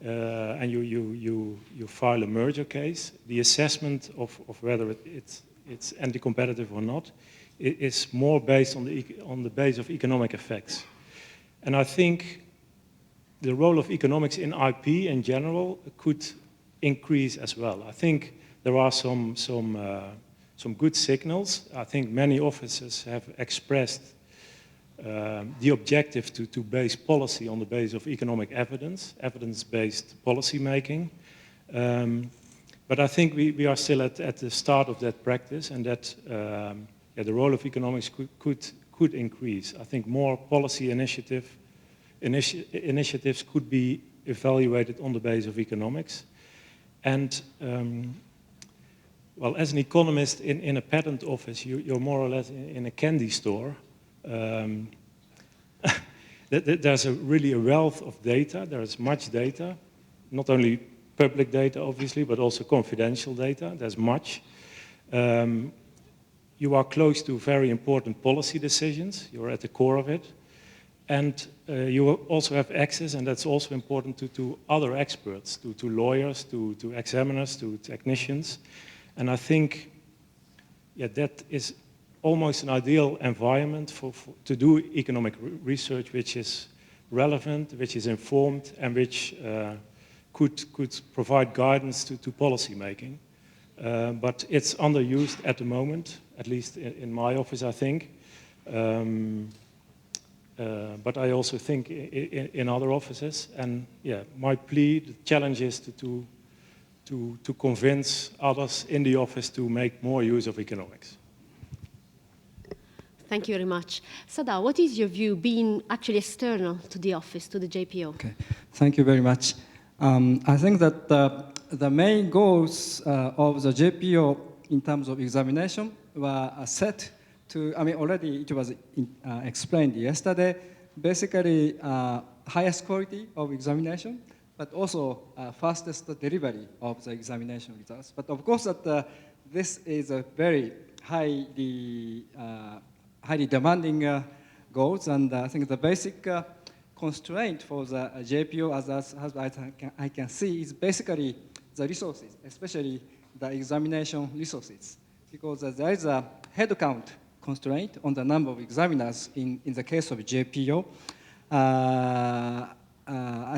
Speaker 2: and you file a merger case, the assessment of whether it's anti-competitive or not is more based on the base of economic effects. And I think the role of economics in IP in general could increase as well. I think there are some good signals. I think many offices have expressed the objective to base policy on the basis of economic evidence, evidence-based policy making. But I think we are still at the start of that practice, and that the role of economics could increase. I think more policy initiatives could be evaluated on the basis of economics. And well, as an economist in a patent office, you're more or less in a candy store. There's really a wealth of data. There is much data, not only public data, obviously, but also confidential data. There's much. You are close to very important policy decisions. You're at the core of it. And you also have access, and that's also important, to other experts, to lawyers, to examiners, to technicians. And I think that is almost an ideal environment to do economic research, which is relevant, which is informed, and which could provide guidance to policy making. But it's underused at the moment, at least in my office, I think. But I also think in other offices, and my plea, the challenge is to convince others in the office to make more use of economics.
Speaker 1: Thank you very much. Sada, what is your view, being actually external to the office, to the JPO?
Speaker 3: Okay, thank you very much. I think that the main goals of the JPO in terms of examination were set to, I mean, already it was explained yesterday, basically highest quality of examination, but also fastest delivery of the examination results. But of course, that this is a very highly demanding goals, and I think the basic constraint for the JPO, as I can see, is basically the resources, especially the examination resources, because there is a headcount constraint on the number of examiners in the case of JPO. I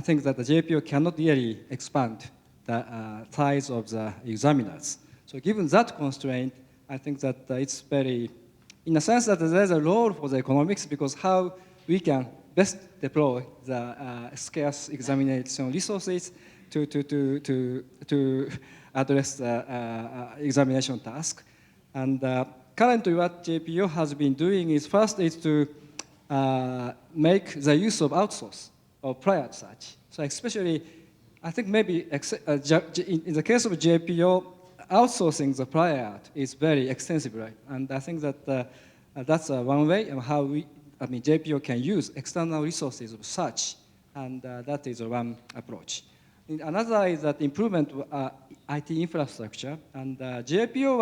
Speaker 3: think that the JPO cannot really expand the size of the examiners. So given that constraint, I think that it's very, in a sense that there's a role for the economics, because how we can best deploy the scarce examination resources to address the examination task. And currently what JPO has been doing is first is to make the use of outsource or prior such. So especially, I think maybe in the case of JPO, outsourcing the prior art is very extensive, right? And I think that that's one way of how JPO can use external resources of such, and that is one approach. Another is that improvement of IT infrastructure, and JPO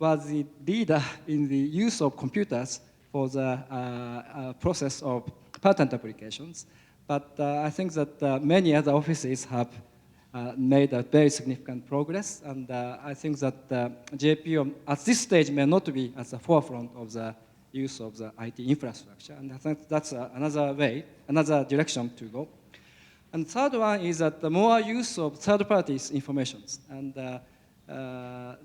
Speaker 3: was the leader in the use of computers for the process of patent applications. But I think that many other offices have made a very significant progress, and I think that JPO at this stage may not be at the forefront of the use of the IT infrastructure, and I think that's another way, another direction to go. And third one is that the more use of third-party information, and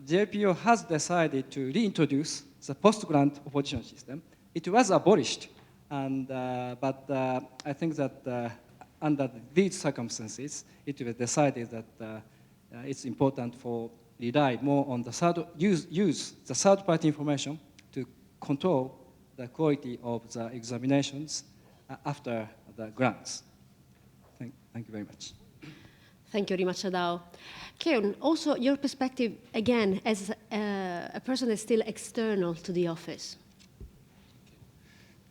Speaker 3: JPO has decided to reintroduce the post-grant opposition system. It was abolished, and but I think that under these circumstances, it was decided that it's important for rely more on the use the third-party information to control the quality of the examinations after the grants. Thank you very much.
Speaker 1: Thank you very much, Adao. Keun, also your perspective, again, as a person that's still external to the office.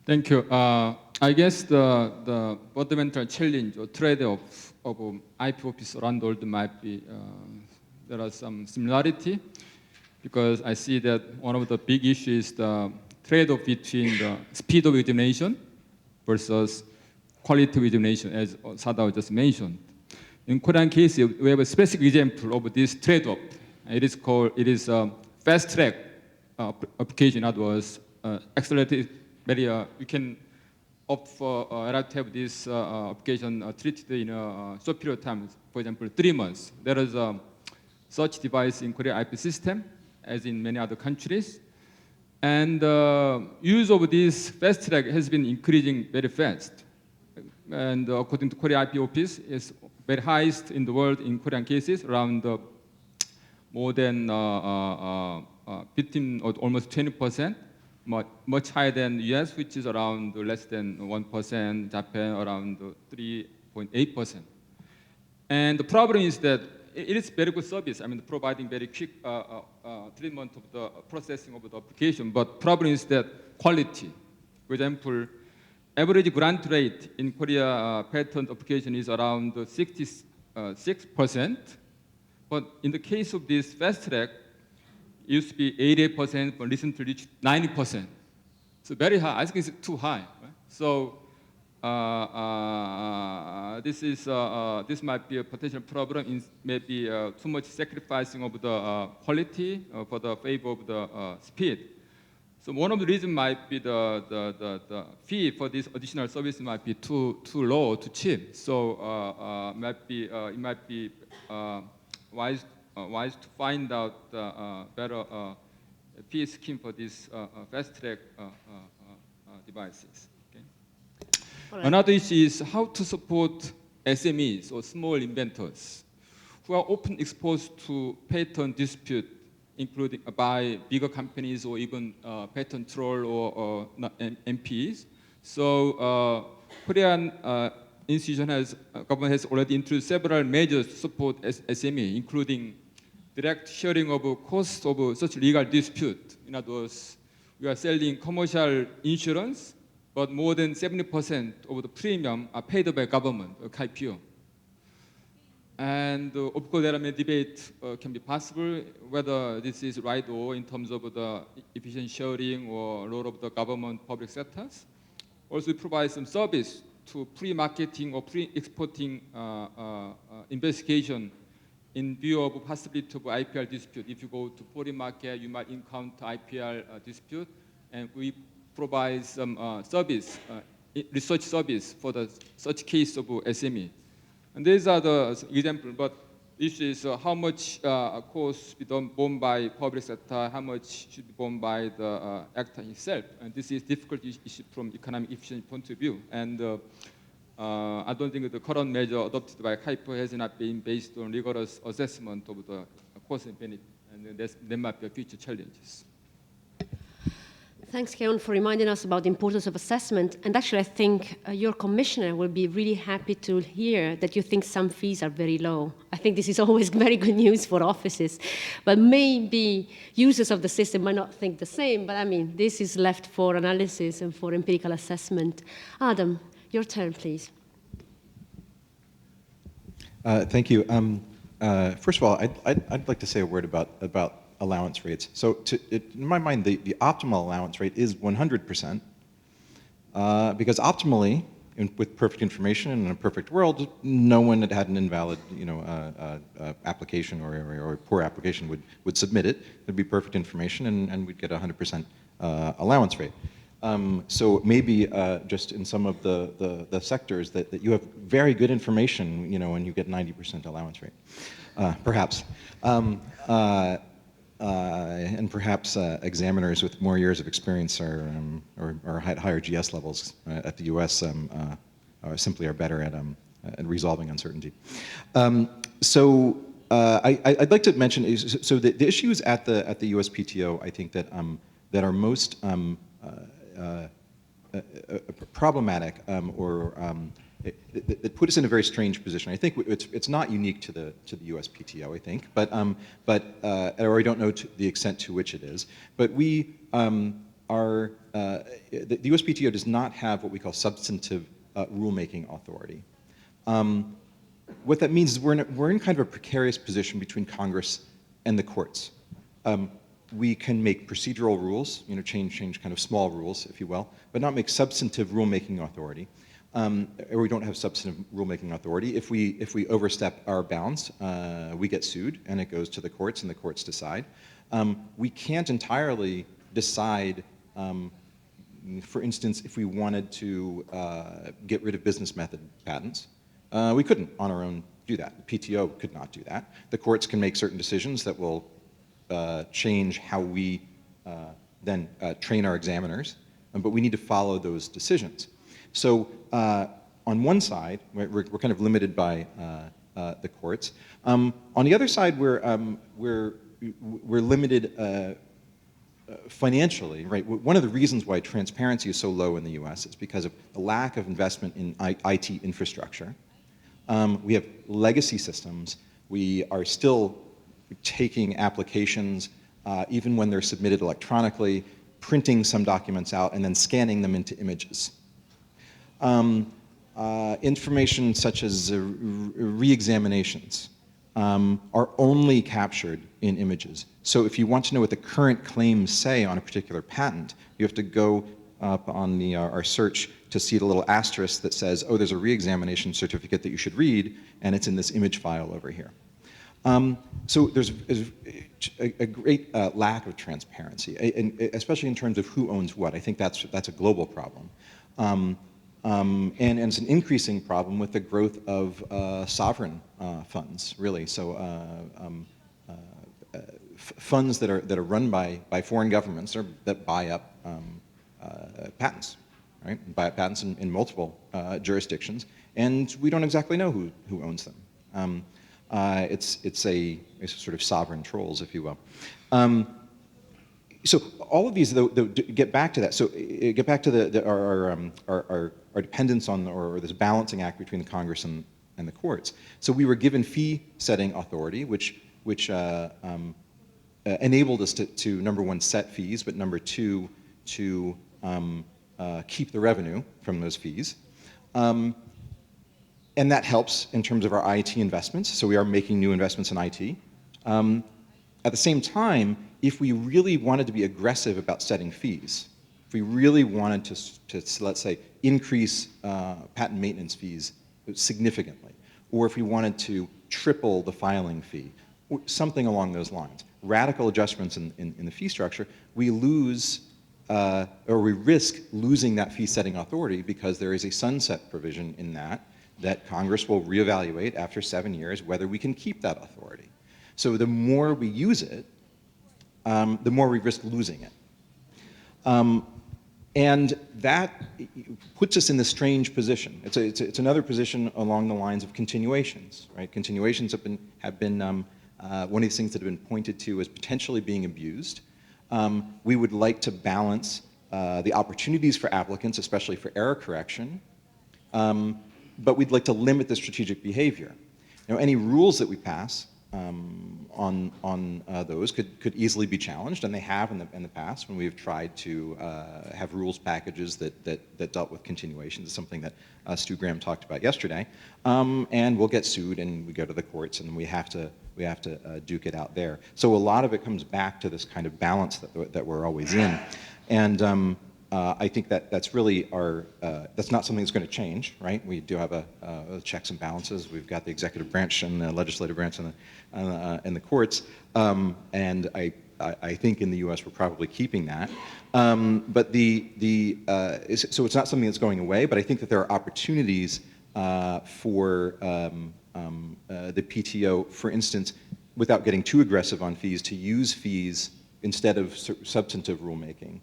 Speaker 4: Thank you. I guess the fundamental challenge or trade-off of IP office around the world might be there are some similarity, because I see that one of the big issues is the trade-off between the speed of examination versus quality of examination, as Sadao just mentioned. In Korean case, we have a specific example of this trade-off. It is a fast-track application. In other words, accelerated barrier. You can opt for to have this application treated in a short period of time. For example, 3 months. There is a such device in Korea IP system, as in many other countries. And use of this fast track has been increasing very fast. And according to Korea IP office, it's very highest in the world in Korean cases, around more than 15 or almost 20%, much higher than US, which is around less than 1%, Japan around 3.8%. And the problem is that it is very good service. I mean, providing very quick treatment of the processing of the application. But problem is that quality. For example, average grant rate in Korea patent application is around 66%. But in the case of this fast track, it used to be 88%, but recently reached 90%. So very high. I think it's too high. Right? So this might be a potential problem in maybe too much sacrificing of the quality for the favor of the speed. So one of the reasons might be the fee for this additional service might be too low, too cheap. So it might be wise to find out better fee scheme for these fast track devices. Right. Another issue is how to support SMEs or small inventors who are often exposed to patent dispute, including by bigger companies or even patent troll or MPs. So Korean government has already introduced several measures to support SME, including direct sharing of cost of such legal dispute. In other words, we are selling commercial insurance, but more than 70% of the premium are paid by government, KPO. And of course, there are many debates can be possible whether this is right or in terms of the efficient sharing or role of the government public sectors. Also, we provide some service to pre-marketing or pre-exporting investigation in view of possibility of IPR dispute. If you go to foreign market, you might encounter IPR dispute, and we provide some service, research service for such case of SME. And these are the examples, but the issue is how much cost be borne by public sector, how much should be borne by the actor himself. And this is difficult issue from economic efficiency point of view. And I don't think the current measure adopted by KIPO has not been based on rigorous assessment of the cost and benefit. And there might be future challenges.
Speaker 1: Thanks, Keun, for reminding us about the importance of assessment. And actually, I think your commissioner will be really happy to hear that you think some fees are very low. I think this is always very good news for offices. But maybe users of the system might not think the same. But I mean, this is left for analysis and for empirical assessment. Adam, your turn, please.
Speaker 5: Thank you. First of all, I'd like to say a word about allowance rates. So in my mind, the optimal allowance rate is 100%, because optimally, with perfect information in a perfect world, no one that had an invalid, application or poor application would submit it. It'd be perfect information, and we'd get 100% allowance rate. So maybe just in some of the sectors that you have very good information, and you get 90% allowance rate, perhaps. And perhaps examiners with more years of experience or at higher GS levels at the US simply are better at resolving uncertainty. So I'd like to mention, so the issues at the USPTO, I think that that are most problematic that put us in a very strange position. I think it's not unique to the USPTO, I think, or I don't know to the extent to which it is. But we the USPTO does not have what we call substantive rulemaking authority. What that means is we're in kind of a precarious position between Congress and the courts. We can make procedural rules, change kind of small rules, if you will, but not make substantive rulemaking authority. Or we don't have substantive rulemaking authority. If we overstep our bounds, we get sued, and it goes to the courts, and the courts decide. We can't entirely decide, for instance, if we wanted to get rid of business method patents. We couldn't on our own do that. The PTO could not do that. The courts can make certain decisions that will change how we then train our examiners, but we need to follow those decisions. So on one side, we're kind of limited by the courts. On the other side, we're limited financially, right? One of the reasons why transparency is so low in the U.S. is because of the lack of investment in IT infrastructure. We have legacy systems. We are still taking applications, even when they're submitted electronically, printing some documents out, and then scanning them into images. Information such as re-examinations are only captured in images. So if you want to know what the current claims say on a particular patent, you have to go up on our search to see the little asterisk that says, oh, there's a re-examination certificate that you should read, and it's in this image file over here. So there's a great lack of transparency, and especially in terms of who owns what. I think that's a global problem. And it's an increasing problem with the growth of sovereign funds, really. So funds that are run by foreign governments or that buy up patents, right? Buy up patents in multiple jurisdictions, and we don't exactly know who owns them. It's a sort of sovereign trolls, if you will. So all of these, though, get back to that. So get back to our dependence on, or this balancing act between the Congress and the courts. So we were given fee-setting authority, which enabled us to number one, set fees, but number two, to keep the revenue from those fees. And that helps in terms of our IT investments. So we are making new investments in IT. At the same time, if we really wanted to be aggressive about setting fees, if we really wanted to let's say, increase patent maintenance fees significantly, or if we wanted to triple the filing fee, something along those lines, radical adjustments in the fee structure, we lose, or we risk losing that fee-setting authority because there is a sunset provision in that Congress will reevaluate after 7 years whether we can keep that authority. So the more we use it, the more we risk losing it. And that puts us in this strange position. It's another position along the lines of continuations, right? Continuations have been one of these things that have been pointed to as potentially being abused. We would like to balance the opportunities for applicants, especially for error correction, but we'd like to limit the strategic behavior. Any rules that we pass on those could easily be challenged, and they have in the past when we've tried to have rules packages that dealt with continuations. It's something that Stu Graham talked about yesterday. And we'll get sued, and we go to the courts, and we have to we have to duke it out there. So a lot of it comes back to this kind of balance that we're always in. And I think that's really that's not something that's going to change, right? We do have a checks and balances. We've got the executive branch and the legislative branch and the courts. And I think in the U.S. we're probably keeping that. But so it's not something that's going away, but I think that there are opportunities for the PTO, for instance, without getting too aggressive on fees, to use fees instead of substantive rulemaking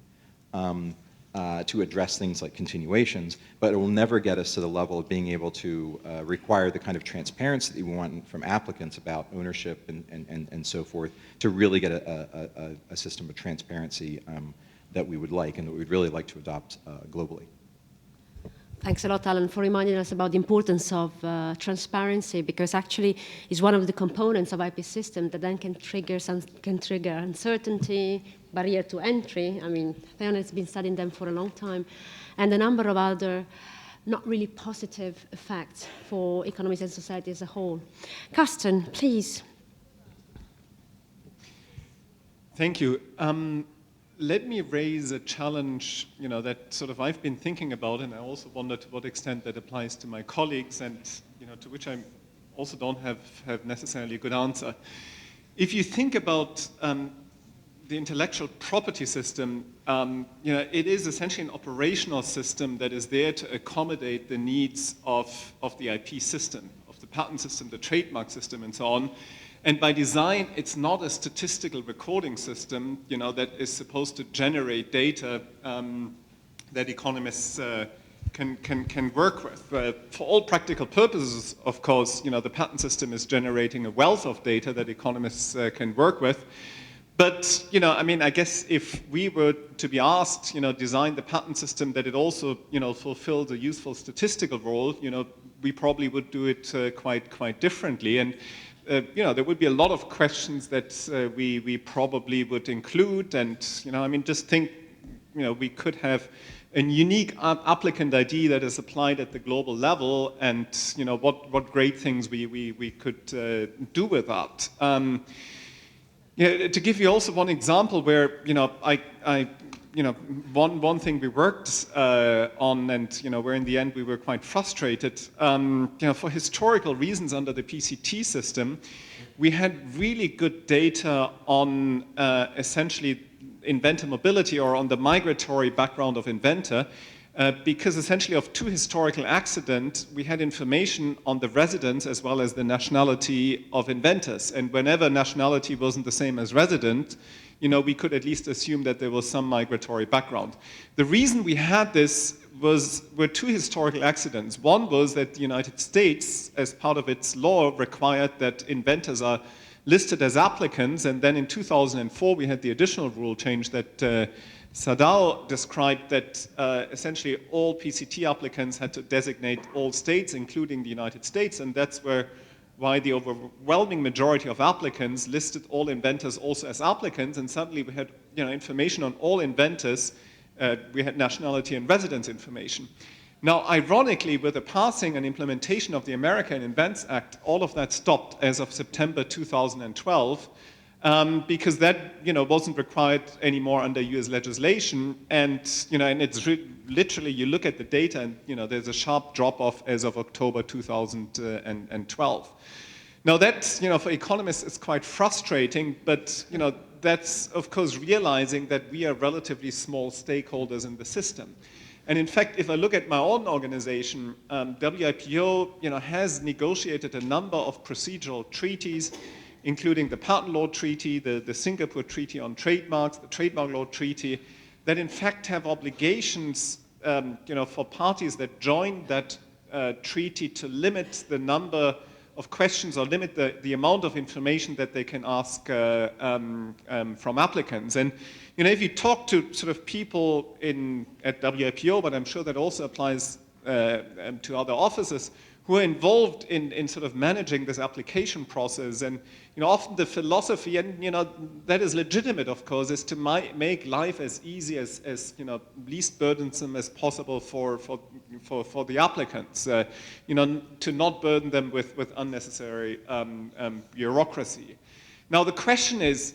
Speaker 5: to address things like continuations, but it will never get us to the level of being able to require the kind of transparency that we want from applicants about ownership and so forth, to really get a system of transparency that we would like and that we'd really like to adopt globally.
Speaker 1: Thanks a lot, Alan, for reminding us about the importance of transparency, because actually it's one of the components of IP system that then can trigger uncertainty, barrier to entry. I mean, Theon has been studying them for a long time, and a number of other not really positive effects for economies and society as a whole. Carsten, please.
Speaker 6: Thank you. Let me raise a challenge, that sort of I've been thinking about, and I also wonder to what extent that applies to my colleagues, and to which I also don't have necessarily a good answer. If you think about the intellectual property system, it is essentially an operational system that is there to accommodate the needs of the IP system, of the patent system, the trademark system, and so on. And by design, it's not a statistical recording system, that is supposed to generate data that economists can work with. For all practical purposes, of course, the patent system is generating a wealth of data that economists can work with. But, I guess if we were to be asked, design the patent system that it also, fulfills a useful statistical role, we probably would do it quite differently. And there would be a lot of questions that we probably would include, and just think, we could have a unique applicant ID that is applied at the global level, and what great things we could do with that. To give you also one example where one thing we worked on, and where in the end we were quite frustrated, for historical reasons under the PCT system, we had really good data on essentially inventor mobility, or on the migratory background of inventor, because essentially of two historical accidents, we had information on the residence as well as the nationality of inventors. And whenever nationality wasn't the same as resident, we could at least assume that there was some migratory background. The reason we had this were two historical accidents. One was that the United States, as part of its law, required that inventors are listed as applicants, and then in 2004 we had the additional rule change that Sadao described, that essentially all PCT applicants had to designate all states, including the United States, and that's why the overwhelming majority of applicants listed all inventors also as applicants, and suddenly we had information on all inventors. We had nationality and residence information. Now, ironically, with the passing and implementation of the American Invents Act, all of that stopped as of September 2012, because that wasn't required anymore under U.S. legislation, and and it's literally, you look at the data and there's a sharp drop off as of October 2012. Now that for economists is quite frustrating, but that's of course realizing that we are relatively small stakeholders in the system. And in fact, if I look at my own organization, WIPO has negotiated a number of procedural treaties, including the Patent Law Treaty, the Singapore Treaty on Trademarks, the Trademark Law Treaty, that in fact have obligations for parties that join that treaty to limit the number of questions, or limit the amount of information that they can ask from applicants. And if you talk to sort of people at WIPO, but I'm sure that also applies to other offices, who are involved in sort of managing this application process, and often the philosophy, and that is legitimate, of course, is to make life as easy as least burdensome as possible for for the applicants, to not burden them with unnecessary bureaucracy. Now the question is,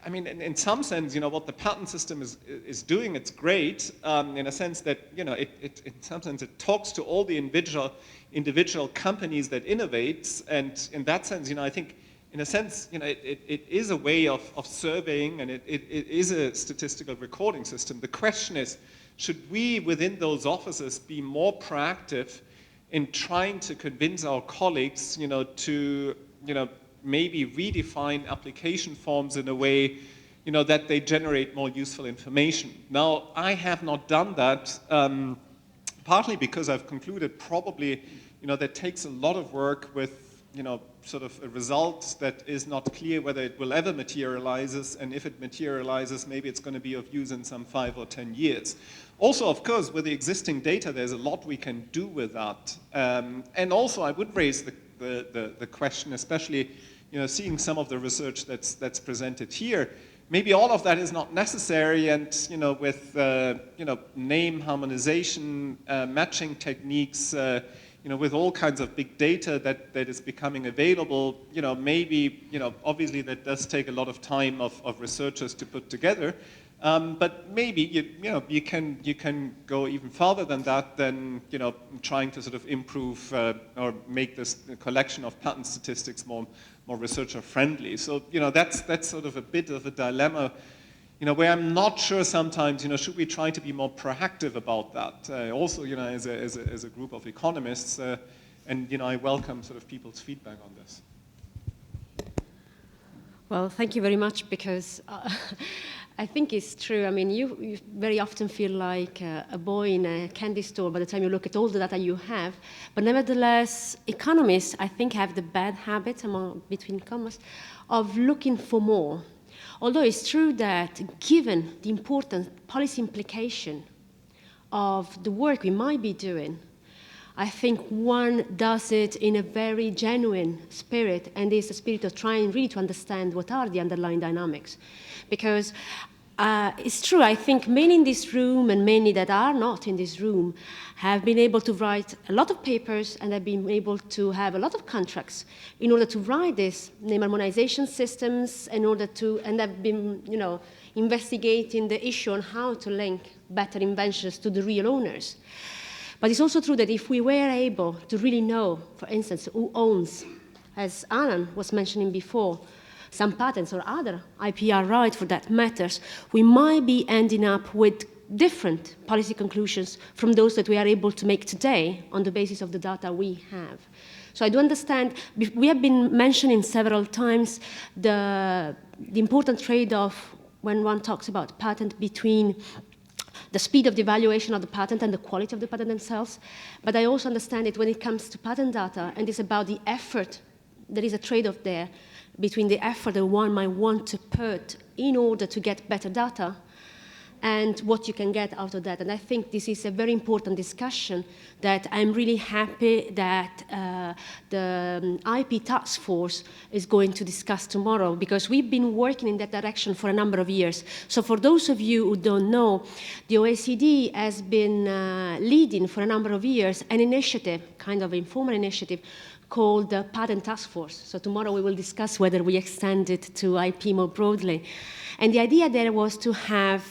Speaker 6: I mean, in some sense, what the patent system is doing, it's great in a sense that, in some sense it talks to all the individual companies that innovate, and in that sense, I think, in a sense, it is a way of surveying, and it is a statistical recording system. The question is, should we, within those offices, be more proactive in trying to convince our colleagues, to, maybe redefine application forms in a way, that they generate more useful information. Now, I have not done that, partly because I've concluded probably, that takes a lot of work with, sort of a result that is not clear whether it will ever materializes, and if it materializes, maybe it's going to be of use in some 5 or 10 years. Also, of course, with the existing data, there's a lot we can do with that. And also, I would raise the question, especially, seeing some of the research that's presented here, maybe all of that is not necessary, and with name harmonization, matching techniques, with all kinds of big data that is becoming available, maybe, obviously that does take a lot of time of researchers to put together, but maybe you can go even farther than that, than trying to sort of improve or make this collection of patent statistics more researcher friendly. So that's sort of a bit of a dilemma, where I'm not sure sometimes, should we try to be more proactive about that? Also, as a group of economists, and I welcome sort of people's feedback on this.
Speaker 1: Well, thank you very much, because I think it's true. I mean, you very often feel like a boy in a candy store by the time you look at all the data you have. But nevertheless, economists, I think, have the bad habit, between commas, of looking for more. Although it's true that given the important policy implication of the work we might be doing, I think one does it in a very genuine spirit, and it's a spirit of trying really to understand what are the underlying dynamics. Because it's true, I think many in this room and many that are not in this room have been able to write a lot of papers and have been able to have a lot of contracts in order to write these name harmonization systems, and have been, investigating the issue on how to link better inventions to the real owners. But it's also true that if we were able to really know, for instance, who owns, as Alan was mentioning before, some patents or other IPR rights for that matters, we might be ending up with different policy conclusions from those that we are able to make today on the basis of the data we have. So I do understand, we have been mentioning several times the important trade-off when one talks about patent between the speed of the evaluation of the patent and the quality of the patent themselves. But I also understand it when it comes to patent data, and it's about the effort. There is a trade-off there between the effort that one might want to put in order to get better data and what you can get out of that. And I think this is a very important discussion that I'm really happy that the IP task force is going to discuss tomorrow, because we've been working in that direction for a number of years. So for those of you who don't know, the OECD has been leading for a number of years an initiative, kind of informal initiative, called the Patent Task Force. So tomorrow we will discuss whether we extend it to IP more broadly. And the idea there was to have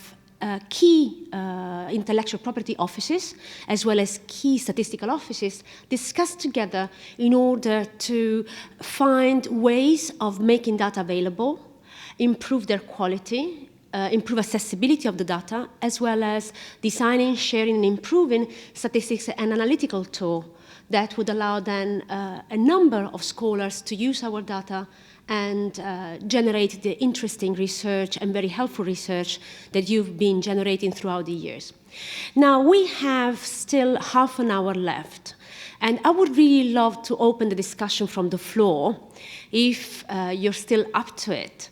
Speaker 1: key intellectual property offices, as well as key statistical offices, discuss together in order to find ways of making data available, improve their quality, improve accessibility of the data, as well as designing, sharing, and improving statistics and analytical tools that would allow then a number of scholars to use our data and generate the interesting research and very helpful research that you've been generating throughout the years. Now, we have still half an hour left, and I would really love to open the discussion from the floor, if you're still up to it.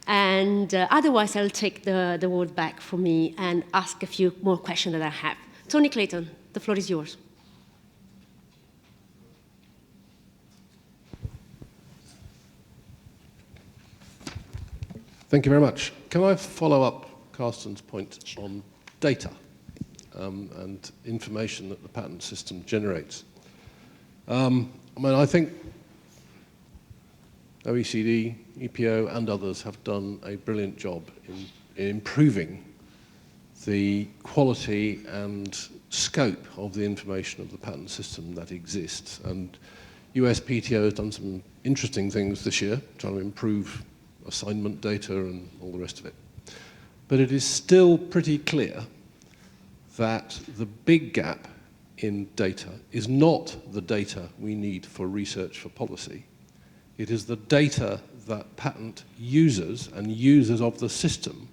Speaker 1: And otherwise, I'll take the word back for me and ask a few more questions that I have. Tony Clayton, the floor is yours.
Speaker 7: Thank you very much. Can I follow up Carsten's point on data? and information that the patent system generates. I mean, I think OECD, EPO, and others have done a brilliant job in improving the quality and scope of the information of the patent system that exists. And USPTO has done some interesting things this year, trying to improve assignment data and all the rest of it. But it is still pretty clear that the big gap in data is not the data we need for research for policy. It is the data that patent users and users of the system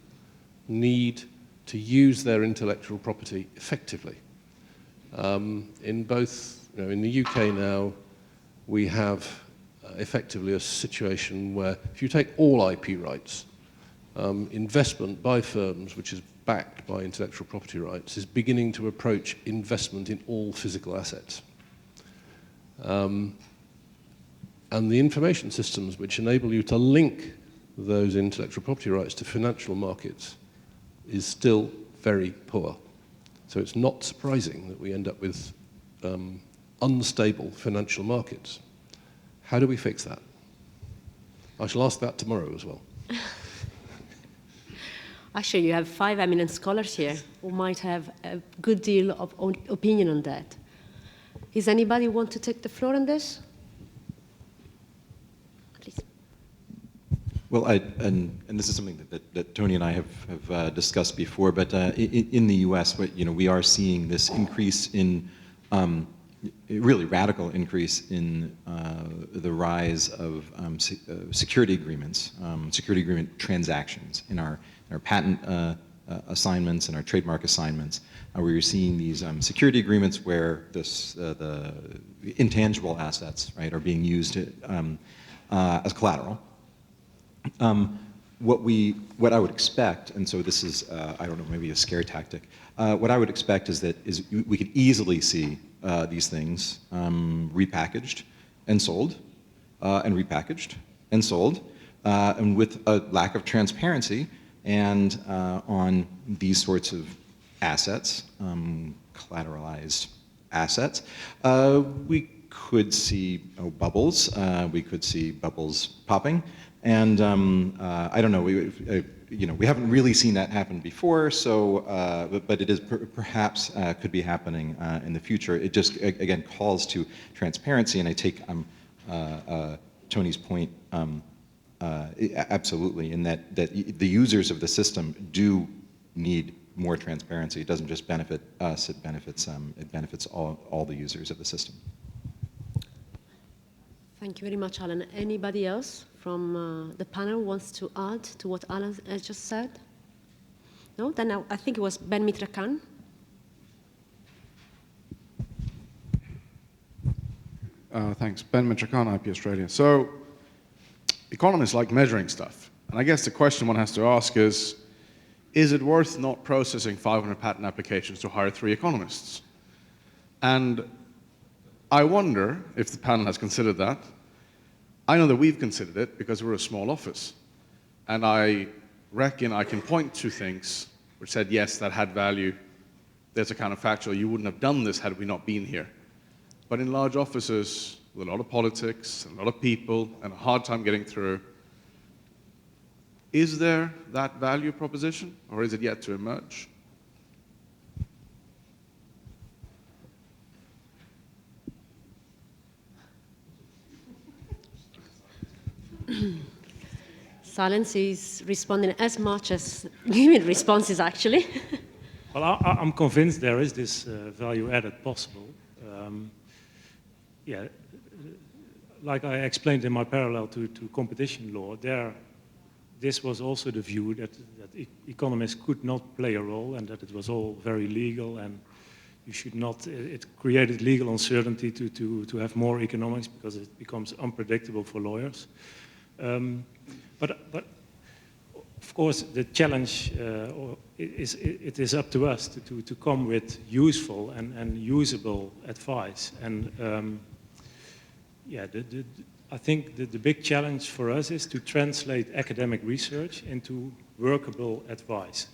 Speaker 7: need to use their intellectual property effectively. In both, in the UK now, we have effectively a situation where if you take all IP rights, investment by firms, which is backed by intellectual property rights, is beginning to approach investment in all physical assets. And the information systems which enable you to link those intellectual property rights to financial markets is still very poor. So it's not surprising that we end up with unstable financial markets. How do we fix that? I shall ask that tomorrow as well.
Speaker 1: Actually, you have 5 eminent scholars here who might have a good deal of opinion on that. Does anybody want to take the floor on this? Please.
Speaker 5: Well, and this is something that Tony and I have discussed before, but in the U.S., we are seeing this increase in, really radical increase in the rise of security agreements, security agreement transactions in our patent assignments and our trademark assignments, where you're seeing these security agreements where the intangible assets, right, are being used as collateral. What I would expect, and so this is, I don't know, maybe a scare tactic. What I would expect is that we could easily see these things repackaged and sold, and repackaged and sold, and with a lack of transparency and on these sorts of assets, collateralized assets, we could see bubbles. We could see bubbles popping. And I don't know, we haven't really seen that happen before, so, but it is perhaps could be happening in the future. It just, again, calls to transparency, and I take Tony's point absolutely, in that the users of the system do need more transparency. It doesn't just benefit us, it benefits all the users of the system.
Speaker 1: Thank you very much, Alan. Anybody else from the panel wants to add to what Alan has just said? No? Then I think it was Ben Mitrakan.
Speaker 8: Thanks. Ben Mitrakan, IP Australia. So, economists like measuring stuff. And I guess the question one has to ask is it worth not processing 500 patent applications to hire 3 economists? And I wonder if the panel has considered that. I know that we've considered it because we're a small office. And I reckon I can point to things which said, yes, that had value. There's a counterfactual. You wouldn't have done this had we not been here. But in large offices with a lot of politics, a lot of people, and a hard time getting through, is there that value proposition, or is it yet to emerge?
Speaker 1: Silence is responding as much as giving responses, actually.
Speaker 2: Well, I'm convinced there is this value added possible. Yeah, like I explained in my parallel to competition law, this was also the view that economists could not play a role, and that it was all very legal, and you should not, it created legal uncertainty to have more economics because it becomes unpredictable for lawyers. But of course the challenge it is up to us to come with useful and usable advice. And yeah, I think the big challenge for us is to translate academic research into workable advice,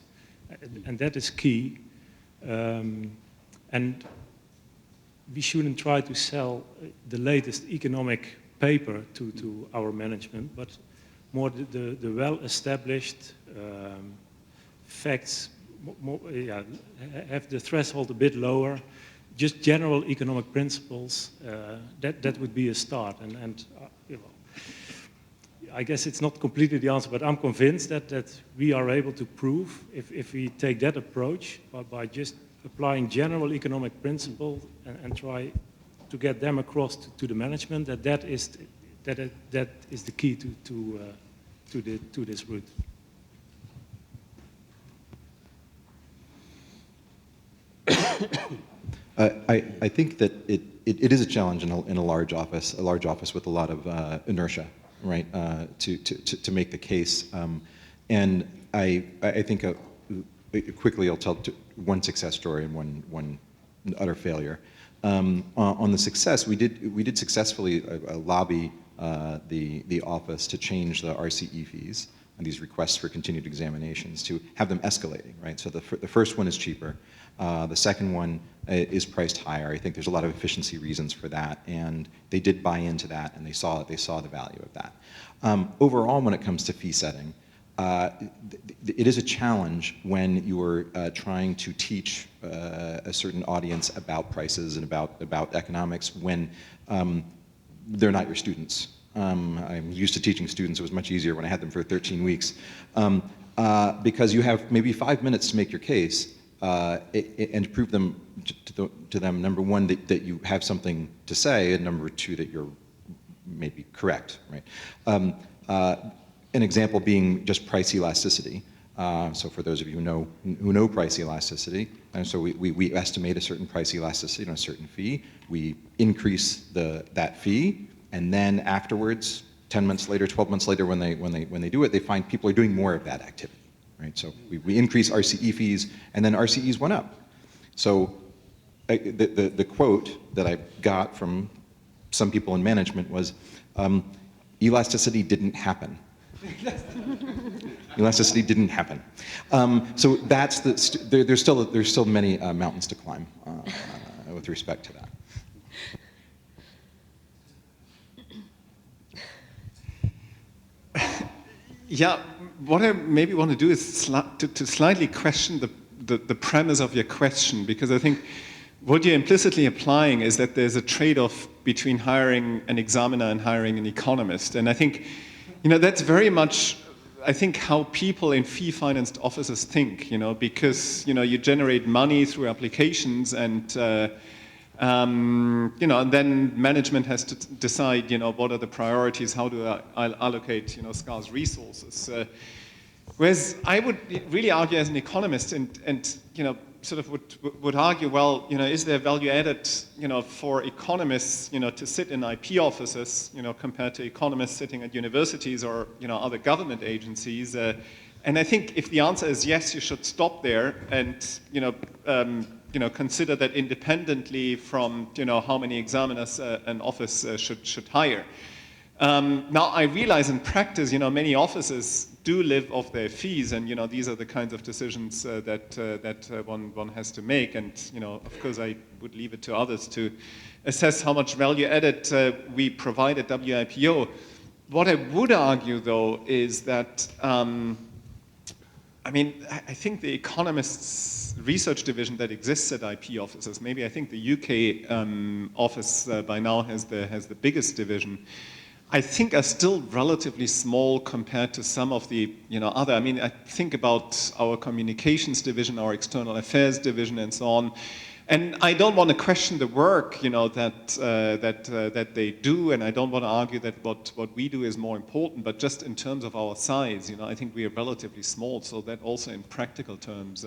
Speaker 2: and that is key. And we shouldn't try to sell the latest economic paper to our management, but more the well-established facts, have the threshold a bit lower, just general economic principles. That would be a start. And you know, I guess it's not completely the answer, but I'm convinced that we are able to prove, if we take that approach, by just applying general economic principles and try to get them across to the management, that is the key to this route.
Speaker 5: I think that it is a challenge in a large office with a lot of inertia, right, to make the case. And I think quickly I'll tell one success story and one utter failure. On the success, we did successfully lobby the office to change the RCE fees and these requests for continued examinations, to have them escalating, right? So the first one is cheaper. The second one is priced higher. I think there's a lot of efficiency reasons for that, and they did buy into that, and they saw the value of that. Overall, when it comes to fee setting, it is a challenge when you're trying to teach a certain audience about prices and about economics when they're not your students. I'm used to teaching students. It was much easier when I had them for 13 weeks. Because you have maybe 5 minutes to make your case and to prove them to them, number one, that you have something to say, and number two, that you're maybe correct, right? An example being just price elasticity. So for those of you who know price elasticity, and so we estimate a certain price elasticity on a certain fee. We increase that fee, and then afterwards, 10 months later, 12 months later, when they do it, they find people are doing more of that activity, right? So we increase RCE fees, and then RCEs went up. So the quote that I got from some people in management was, elasticity didn't happen. Elasticity didn't happen. So that's there's still many mountains to climb with respect to that.
Speaker 6: Yeah, what I maybe want to do is to slightly question the premise of your question, because I think what you're implicitly applying is that there's a trade-off between hiring an examiner and hiring an economist. And I think, that's very much, I think, how people in fee-financed offices think, because, you generate money through applications and, and then management has to decide, what are the priorities, how do I allocate, scarce resources. Whereas I would really argue as an economist and sort of would argue, well, is there value added, for economists, to sit in IP offices, compared to economists sitting at universities or, other government agencies? And I think if the answer is yes, you should stop there and, consider that independently from, how many examiners an office should hire. Now, I realize in practice, many offices do live off their fees, and these are the kinds of decisions that one has to make. And of course, I would leave it to others to assess how much value added we provide at WIPO. What I would argue, though, is that I think the Economists research division that exists at IP offices, maybe I think the UK office by now has the biggest division, I think are still relatively small compared to some of the other. I think about our communications division, our external affairs division, and so on. And I don't want to question the work that they do, and I don't want to argue that what we do is more important. But just in terms of our size, I think we are relatively small. So that also, in practical terms,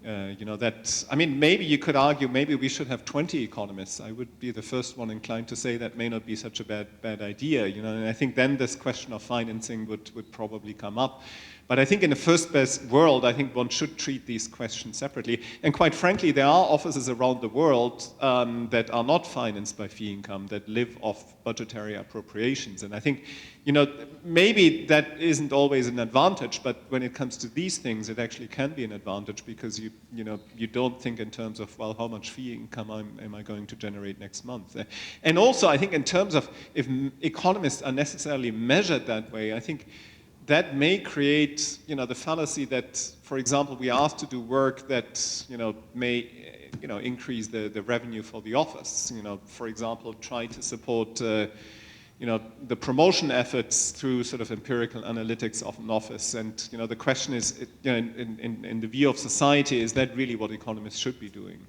Speaker 6: maybe you could argue maybe we should have 20 economists. I would be the first one inclined to say that may not be such a bad idea. And I think then this question of financing would probably come up. But I think in the first best world, I think one should treat these questions separately. And quite frankly, there are offices around the world that are not financed by fee income, that live off budgetary appropriations. And I think, maybe that isn't always an advantage, but when it comes to these things, it actually can be an advantage because you don't think in terms of, well, how much fee income am I going to generate next month? And also, I think in terms of if economists are necessarily measured that way, I think that may create, the fallacy that, for example, we are asked to do work that, may, increase the revenue for the office. For example, try to support, the promotion efforts through sort of empirical analytics of an office. And, the question is, in the view of society, is that really what economists should be doing?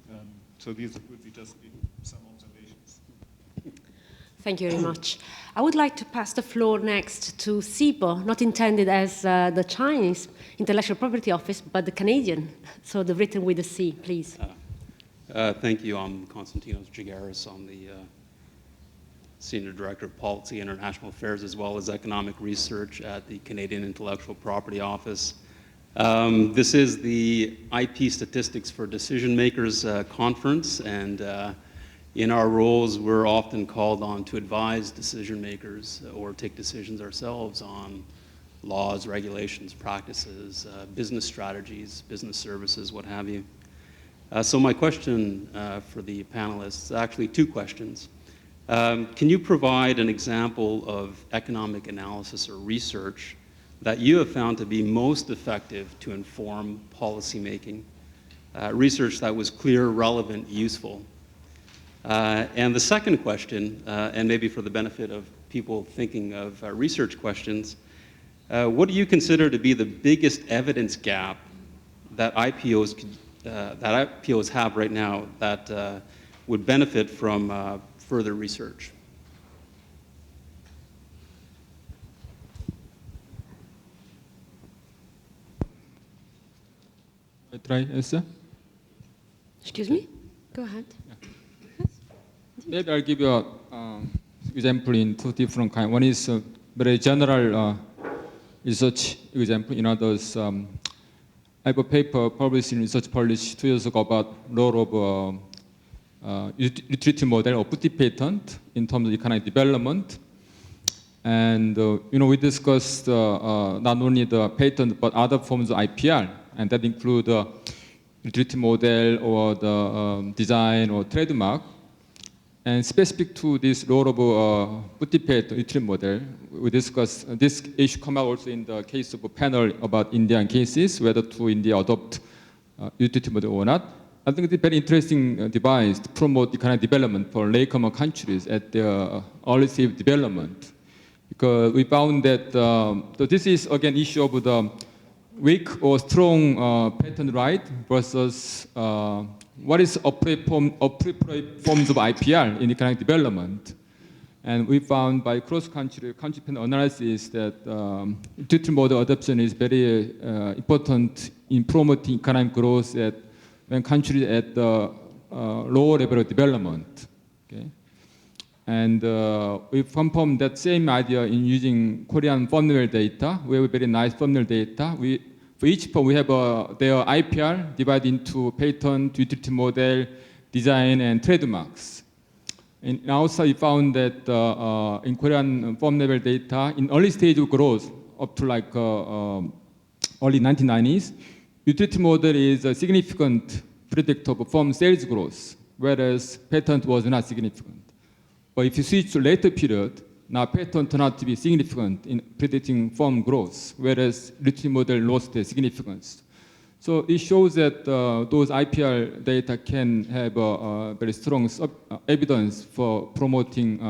Speaker 6: So these would be just some observations.
Speaker 1: Thank you very much. I would like to pass the floor next to SIPO, not intended as the Chinese Intellectual Property Office, but the Canadian, so the written with a C, please.
Speaker 9: Thank you. I'm Konstantinos Gigaris. I'm the Senior Director of Policy and International Affairs, as well as Economic Research at the Canadian Intellectual Property Office. This is the IP Statistics for Decision Makers conference, and in our roles, we're often called on to advise decision makers or take decisions ourselves on laws, regulations, practices, business strategies, business services, what have you. So my question for the panelists, actually two questions. Can you provide an example of economic analysis or research that you have found to be most effective to inform policymaking? Research that was clear, relevant, useful. And the second question, and maybe for the benefit of people thinking of research questions, what do you consider to be the biggest evidence gap that IPOs have right now that would benefit from further research?
Speaker 4: Try answer?
Speaker 1: Excuse me? Go ahead.
Speaker 4: Maybe I'll give you an example in two different kinds. One is very general research example. In others, I have a paper published in Research published 2 years ago about role of utility model or putty patent in terms of economic development. And we discussed not only the patent but other forms of IPR, and that include utility model or the design or trademark. And specific to this role of putty-patent utility model, we discussed this issue come out also in the case of a panel about Indian cases, whether to India adopt utility model or not. I think it's a very interesting device to promote economic development for latecomer countries at their early stage development. Because we found that this is again issue of the weak or strong patent right versus what is appropriate forms of IPR in economic development. And we found by cross-country patent analysis that utility model adoption is very important in promoting economic growth when countries at the lower level of development. Okay? And we confirmed that same idea in using Korean thumbnail data. We have very nice thumbnail data. For each firm, we have their IPR divided into patent, utility model, design, and trademarks. And also we found that in Korean firm level data, in early stage of growth, up to like early 1990s, utility model is a significant predictor of firm sales growth, whereas patent was not significant. But if you switch to later period, now patent turned out to be significant in predicting firm growth, whereas utility model lost their significance. So it shows that those IPR data can have very strong evidence for promoting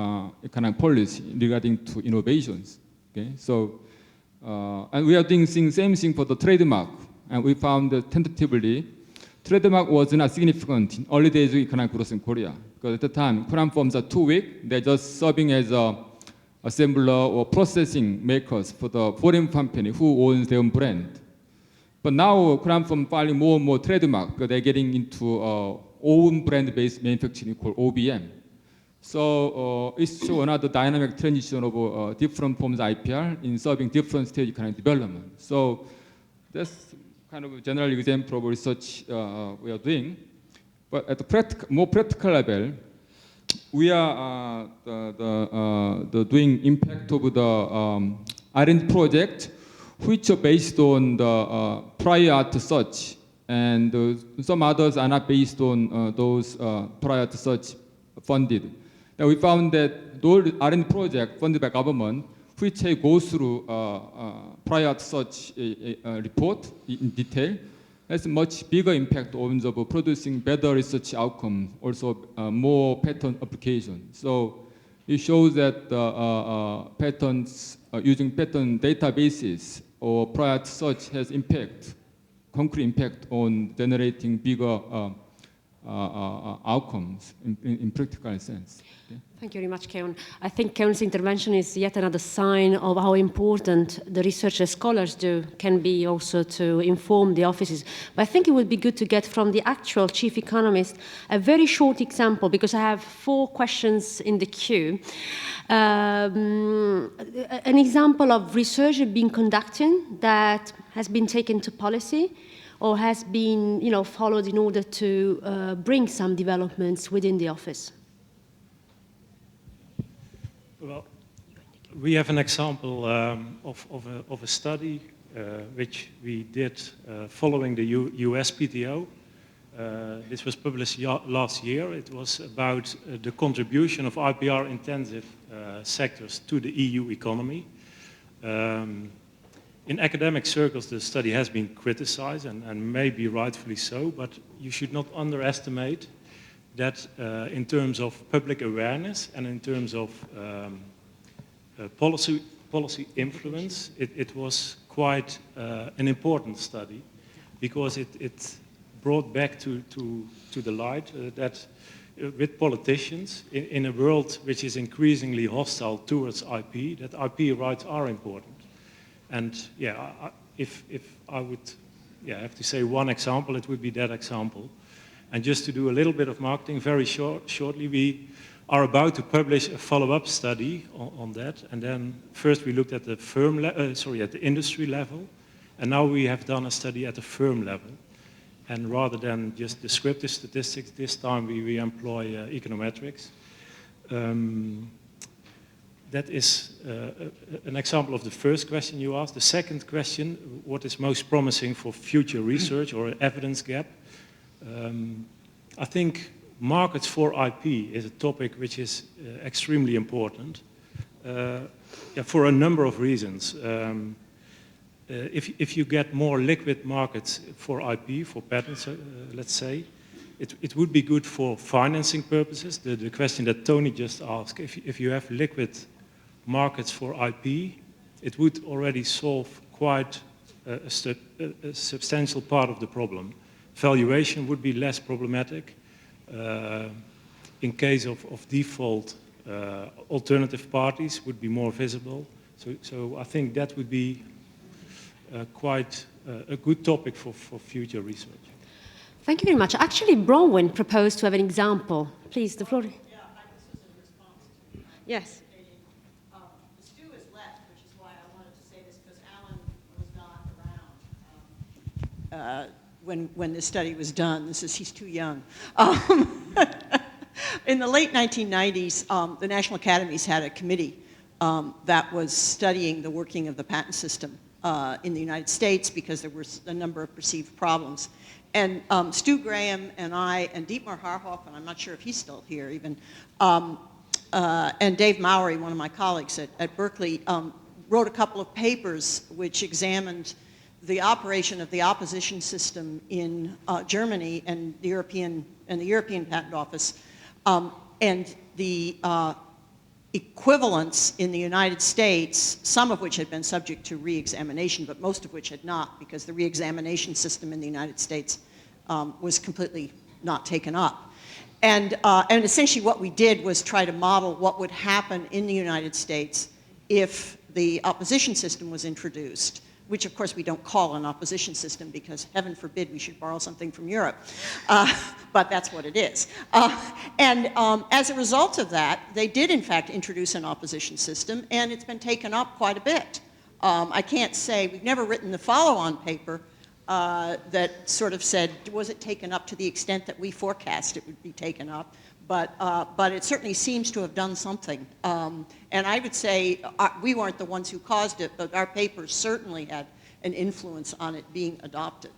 Speaker 4: economic policy regarding to innovations. Okay, so and we are doing the same thing for the trademark, and we found that tentatively, trademark was not significant in early days of economic growth in Korea, because at the time Korean firms are too weak; they're just serving as a assembler or processing makers for the foreign company who owns their own brand. But now Korean firms filing more and more trademark because they're getting into own brand-based manufacturing called OBM. So it's another dynamic transition of different forms of IPR in serving different stage economic development. So That's kind of a general example of research we are doing. But at the more practical level, we are doing impact of the R&D project, which are based on the prior art search, and some others are not based on those prior art search funded. Now we found that those R&D projects funded by government, which go through prior art search report in detail, has a much bigger impact on the producing better research outcomes, also more pattern application. So it shows that patterns using pattern databases or prior art search has impact, concrete impact on generating bigger outcomes in practical sense. Okay?
Speaker 1: Thank you very much, Keon. I think Keon's intervention is yet another sign of how important the research that scholars do can be also to inform the offices. But I think it would be good to get from the actual chief economist a very short example, because I have 4 questions in the queue. An example of research being conducted that has been taken to policy or has been followed in order to bring some developments within the office.
Speaker 2: Well, we have an example of a study which we did following the US PTO. This was published last year. It was about the contribution of IPR-intensive sectors to the EU economy. In academic circles, the study has been criticized, and maybe rightfully so, but you should not underestimate that in terms of public awareness and in terms of policy influence, it was quite an important study, because it brought back to the light that with politicians in a world which is increasingly hostile towards IP, that IP rights are important. And yeah, if I would have to say one example, it would be that example. And just to do a little bit of marketing very shortly, we are about to publish a follow-up study on that. And then first we looked at the at the industry level, and now we have done a study at the firm level. And rather than just descriptive statistics, this time we employ econometrics. That is an example of the first question you asked. The second question, what is most promising for future research or evidence gap? I think markets for IP is a topic which is extremely important for a number of reasons. If you get more liquid markets for IP, for patents, let's say, it would be good for financing purposes. The question that Tony just asked, if you have liquid markets for IP, it would already solve quite a substantial part of the problem. Valuation would be less problematic. In case of default, alternative parties would be more visible. So I think that would be quite a good topic for future research.
Speaker 1: Thank you very much. Actually, Bronwyn proposed to have an example. Please, the floor.
Speaker 10: Yeah, this was in response to
Speaker 1: Yes.
Speaker 10: Stu is left, which is why I wanted to say this, because Alan was not around when this study was done. He's too young. In the late 1990s, the National Academies had a committee that was studying the working of the patent system in the United States, because there were a number of perceived problems. And Stu Graham and I, and Dietmar Harhoff, and I'm not sure if he's still here even, and Dave Mowry, one of my colleagues at Berkeley, wrote a couple of papers which examined the operation of the opposition system in Germany and the European Patent Office, and the equivalents in the United States, some of which had been subject to re-examination, but most of which had not, because the re-examination system in the United States was completely not taken up. And essentially what we did was try to model what would happen in the United States if the opposition system was introduced, which of course we don't call an opposition system, because heaven forbid we should borrow something from Europe, but that's what it is. And as a result of that, they did in fact introduce an opposition system, and it's been taken up quite a bit. I can't say, we've never written the follow-on paper that sort of said, was it taken up to the extent that we forecast it would be taken up? But it certainly seems to have done something. And I would say we weren't the ones who caused it, but our papers certainly had an influence on it being adopted.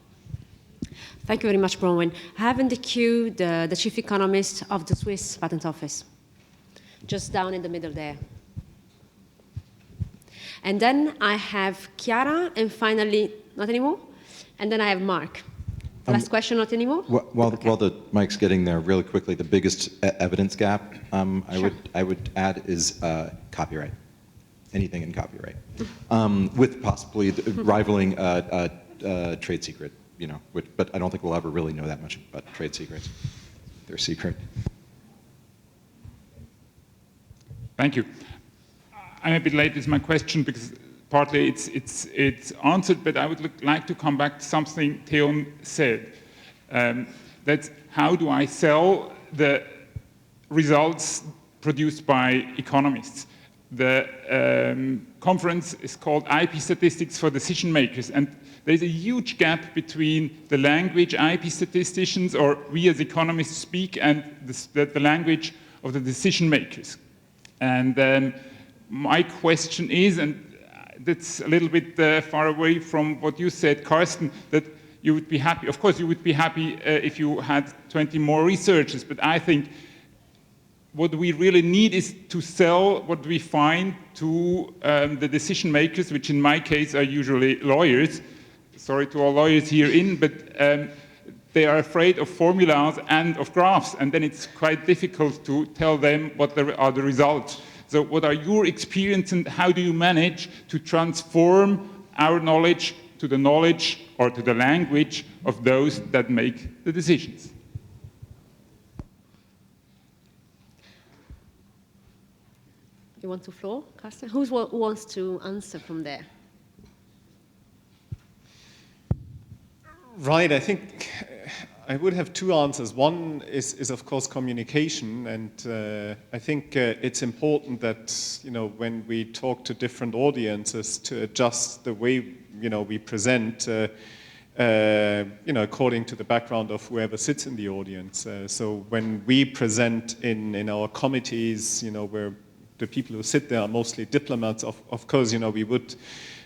Speaker 1: Thank you very much, Bronwyn. I have in the queue the chief economist of the Swiss Patent Office, just down in the middle there. And then I have Chiara, and finally, not anymore. And then I have Mark. Last question, not anymore?
Speaker 5: While the mic's getting there, really quickly, the biggest evidence gap I would add is copyright. Anything in copyright, with possibly rivaling trade secret. You know, but I don't think we'll ever really know that much about trade secrets. They're secret.
Speaker 11: Thank you. I'm a bit late with my question because partly it's answered, but I would like to come back to something Theon said. That's how do I sell the results produced by economists? The conference is called IP Statistics for Decision Makers, and there's a huge gap between the language IP statisticians or we as economists speak and the language of the decision makers. And my question is, and that's a little bit far away from what you said, Carsten, that you would be happy, of course you would be happy if you had 20 more researchers, but I think what we really need is to sell what we find to the decision makers, which in my case are usually lawyers. Sorry to all lawyers here but they are afraid of formulas and of graphs, and then it's quite difficult to tell them what are the results. So what are your experience and how do you manage to transform our knowledge to the knowledge or to the language of those that make the decisions?
Speaker 1: You want to floor, Carsten? Who wants to answer from there?
Speaker 6: Right, I think I would have two answers. One is of course communication, and I think it's important that, you know, when we talk to different audiences, to adjust the way, you know, we present, you know, according to the background of whoever sits in the audience. So when we present in our committees, you know, where the people who sit there are mostly diplomats, of course, you know, we would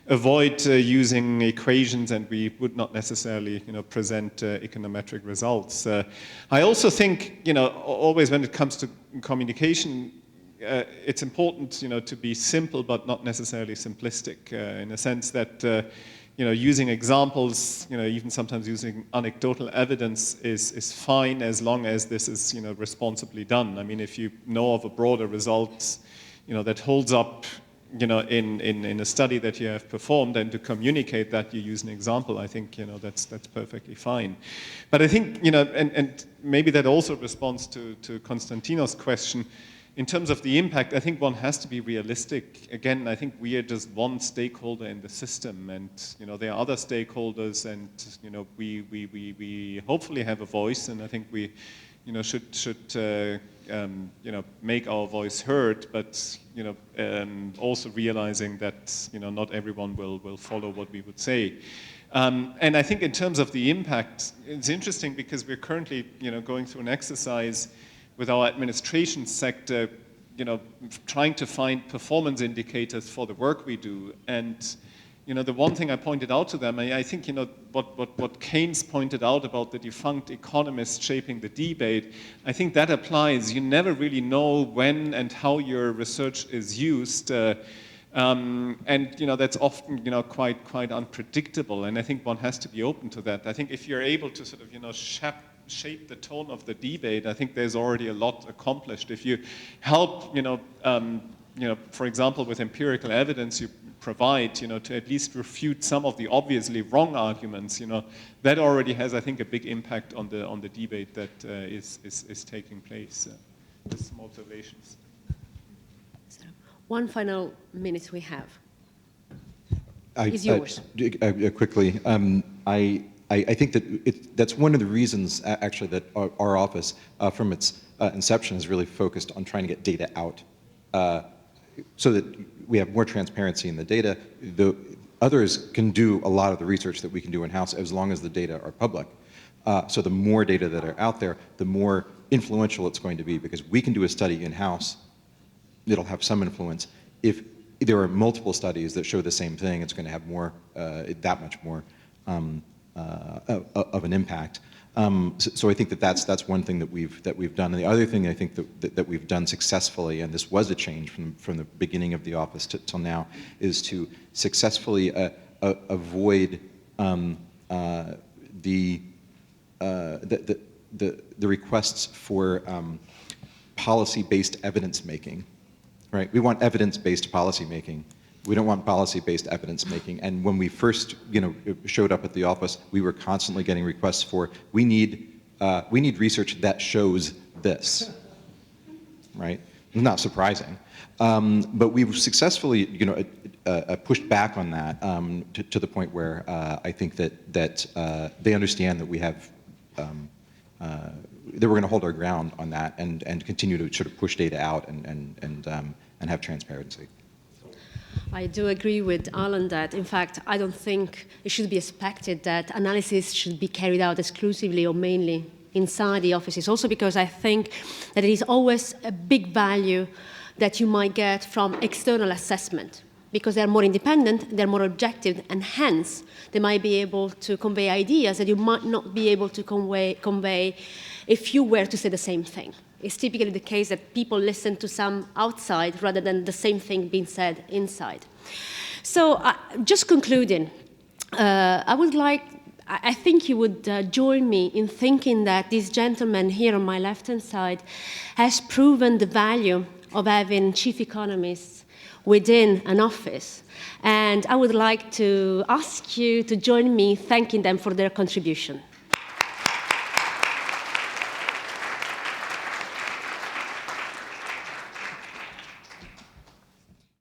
Speaker 6: avoid using equations, and we would not necessarily, you know, present econometric results. I also think, you know, always when it comes to communication, it's important, you know, to be simple but not necessarily simplistic, in a sense that, you know, using examples, you know, even sometimes using anecdotal evidence is fine as long as this is, you know, responsibly done. I mean, if you know of a broader result, you know, that holds up, you know, in a study that you have performed, and to communicate that you use an example, I think, you know, that's perfectly fine. But I think, you know, and maybe that also responds to Konstantino's question, in terms of the impact, I think one has to be realistic. Again, I think we are just one stakeholder in the system, and, you know, there are other stakeholders, and, you know, we hopefully have a voice, and I think we, you know, should you know, make our voice heard, but, you know, also realizing that, you know, not everyone will follow what we would say. And I think in terms of the impact, it's interesting because we're currently, you know, going through an exercise with our administration sector, you know, trying to find performance indicators for the work we do. And, you know, the one thing I pointed out to them, I think, you know, what Keynes pointed out about the defunct economists shaping the debate, I think that applies. You never really know when and how your research is used. And, you know, that's often, you know, quite unpredictable. And I think one has to be open to that. I think if you're able to sort of, you know, shape the tone of the debate, I think there's already a lot accomplished. If you help, you know, for example, with empirical evidence you provide, you know, to at least refute some of the obviously wrong arguments, you know, that already has, I think, a big impact on the debate that is taking place. With some observations.
Speaker 1: So, one final minute we have. Is yours.
Speaker 5: Quickly, I think that that's one of the reasons, actually, that our office, from its inception, is really focused on trying to get data out, so that we have more transparency in the data. Others can do a lot of the research that we can do in-house as long as the data are public. So the more data that are out there, the more influential it's going to be, because we can do a study in-house, it'll have some influence. If there are multiple studies that show the same thing, it's going to have more, that much more of an impact. So I think that that's one thing that we've done. And the other thing I think that we've done successfully, and this was a change from the beginning of the office till now, is to successfully avoid the requests for policy-based evidence making. Right? We want evidence-based policy making. We don't want policy-based evidence making. And when we first, showed up at the office, we were constantly getting requests for, we need research that shows this, right? Not surprising. But we've successfully, pushed back on that to the point where I think that they understand that we have, that we're going to hold our ground on that and continue to sort of push data out and have transparency.
Speaker 1: I do agree with Alan that, in fact, I don't think it should be expected that analysis should be carried out exclusively or mainly inside the offices. Also because I think that it is always a big value that you might get from external assessment, because they're more independent, they're more objective, and hence they might be able to convey ideas that you might not be able to convey if you were to say the same thing. It's typically the case that people listen to some outside rather than the same thing being said inside. So just concluding, I think you would join me in thinking that this gentleman here on my left-hand side has proven the value of having chief economists within an office. And I would like to ask you to join me thanking them for their contribution.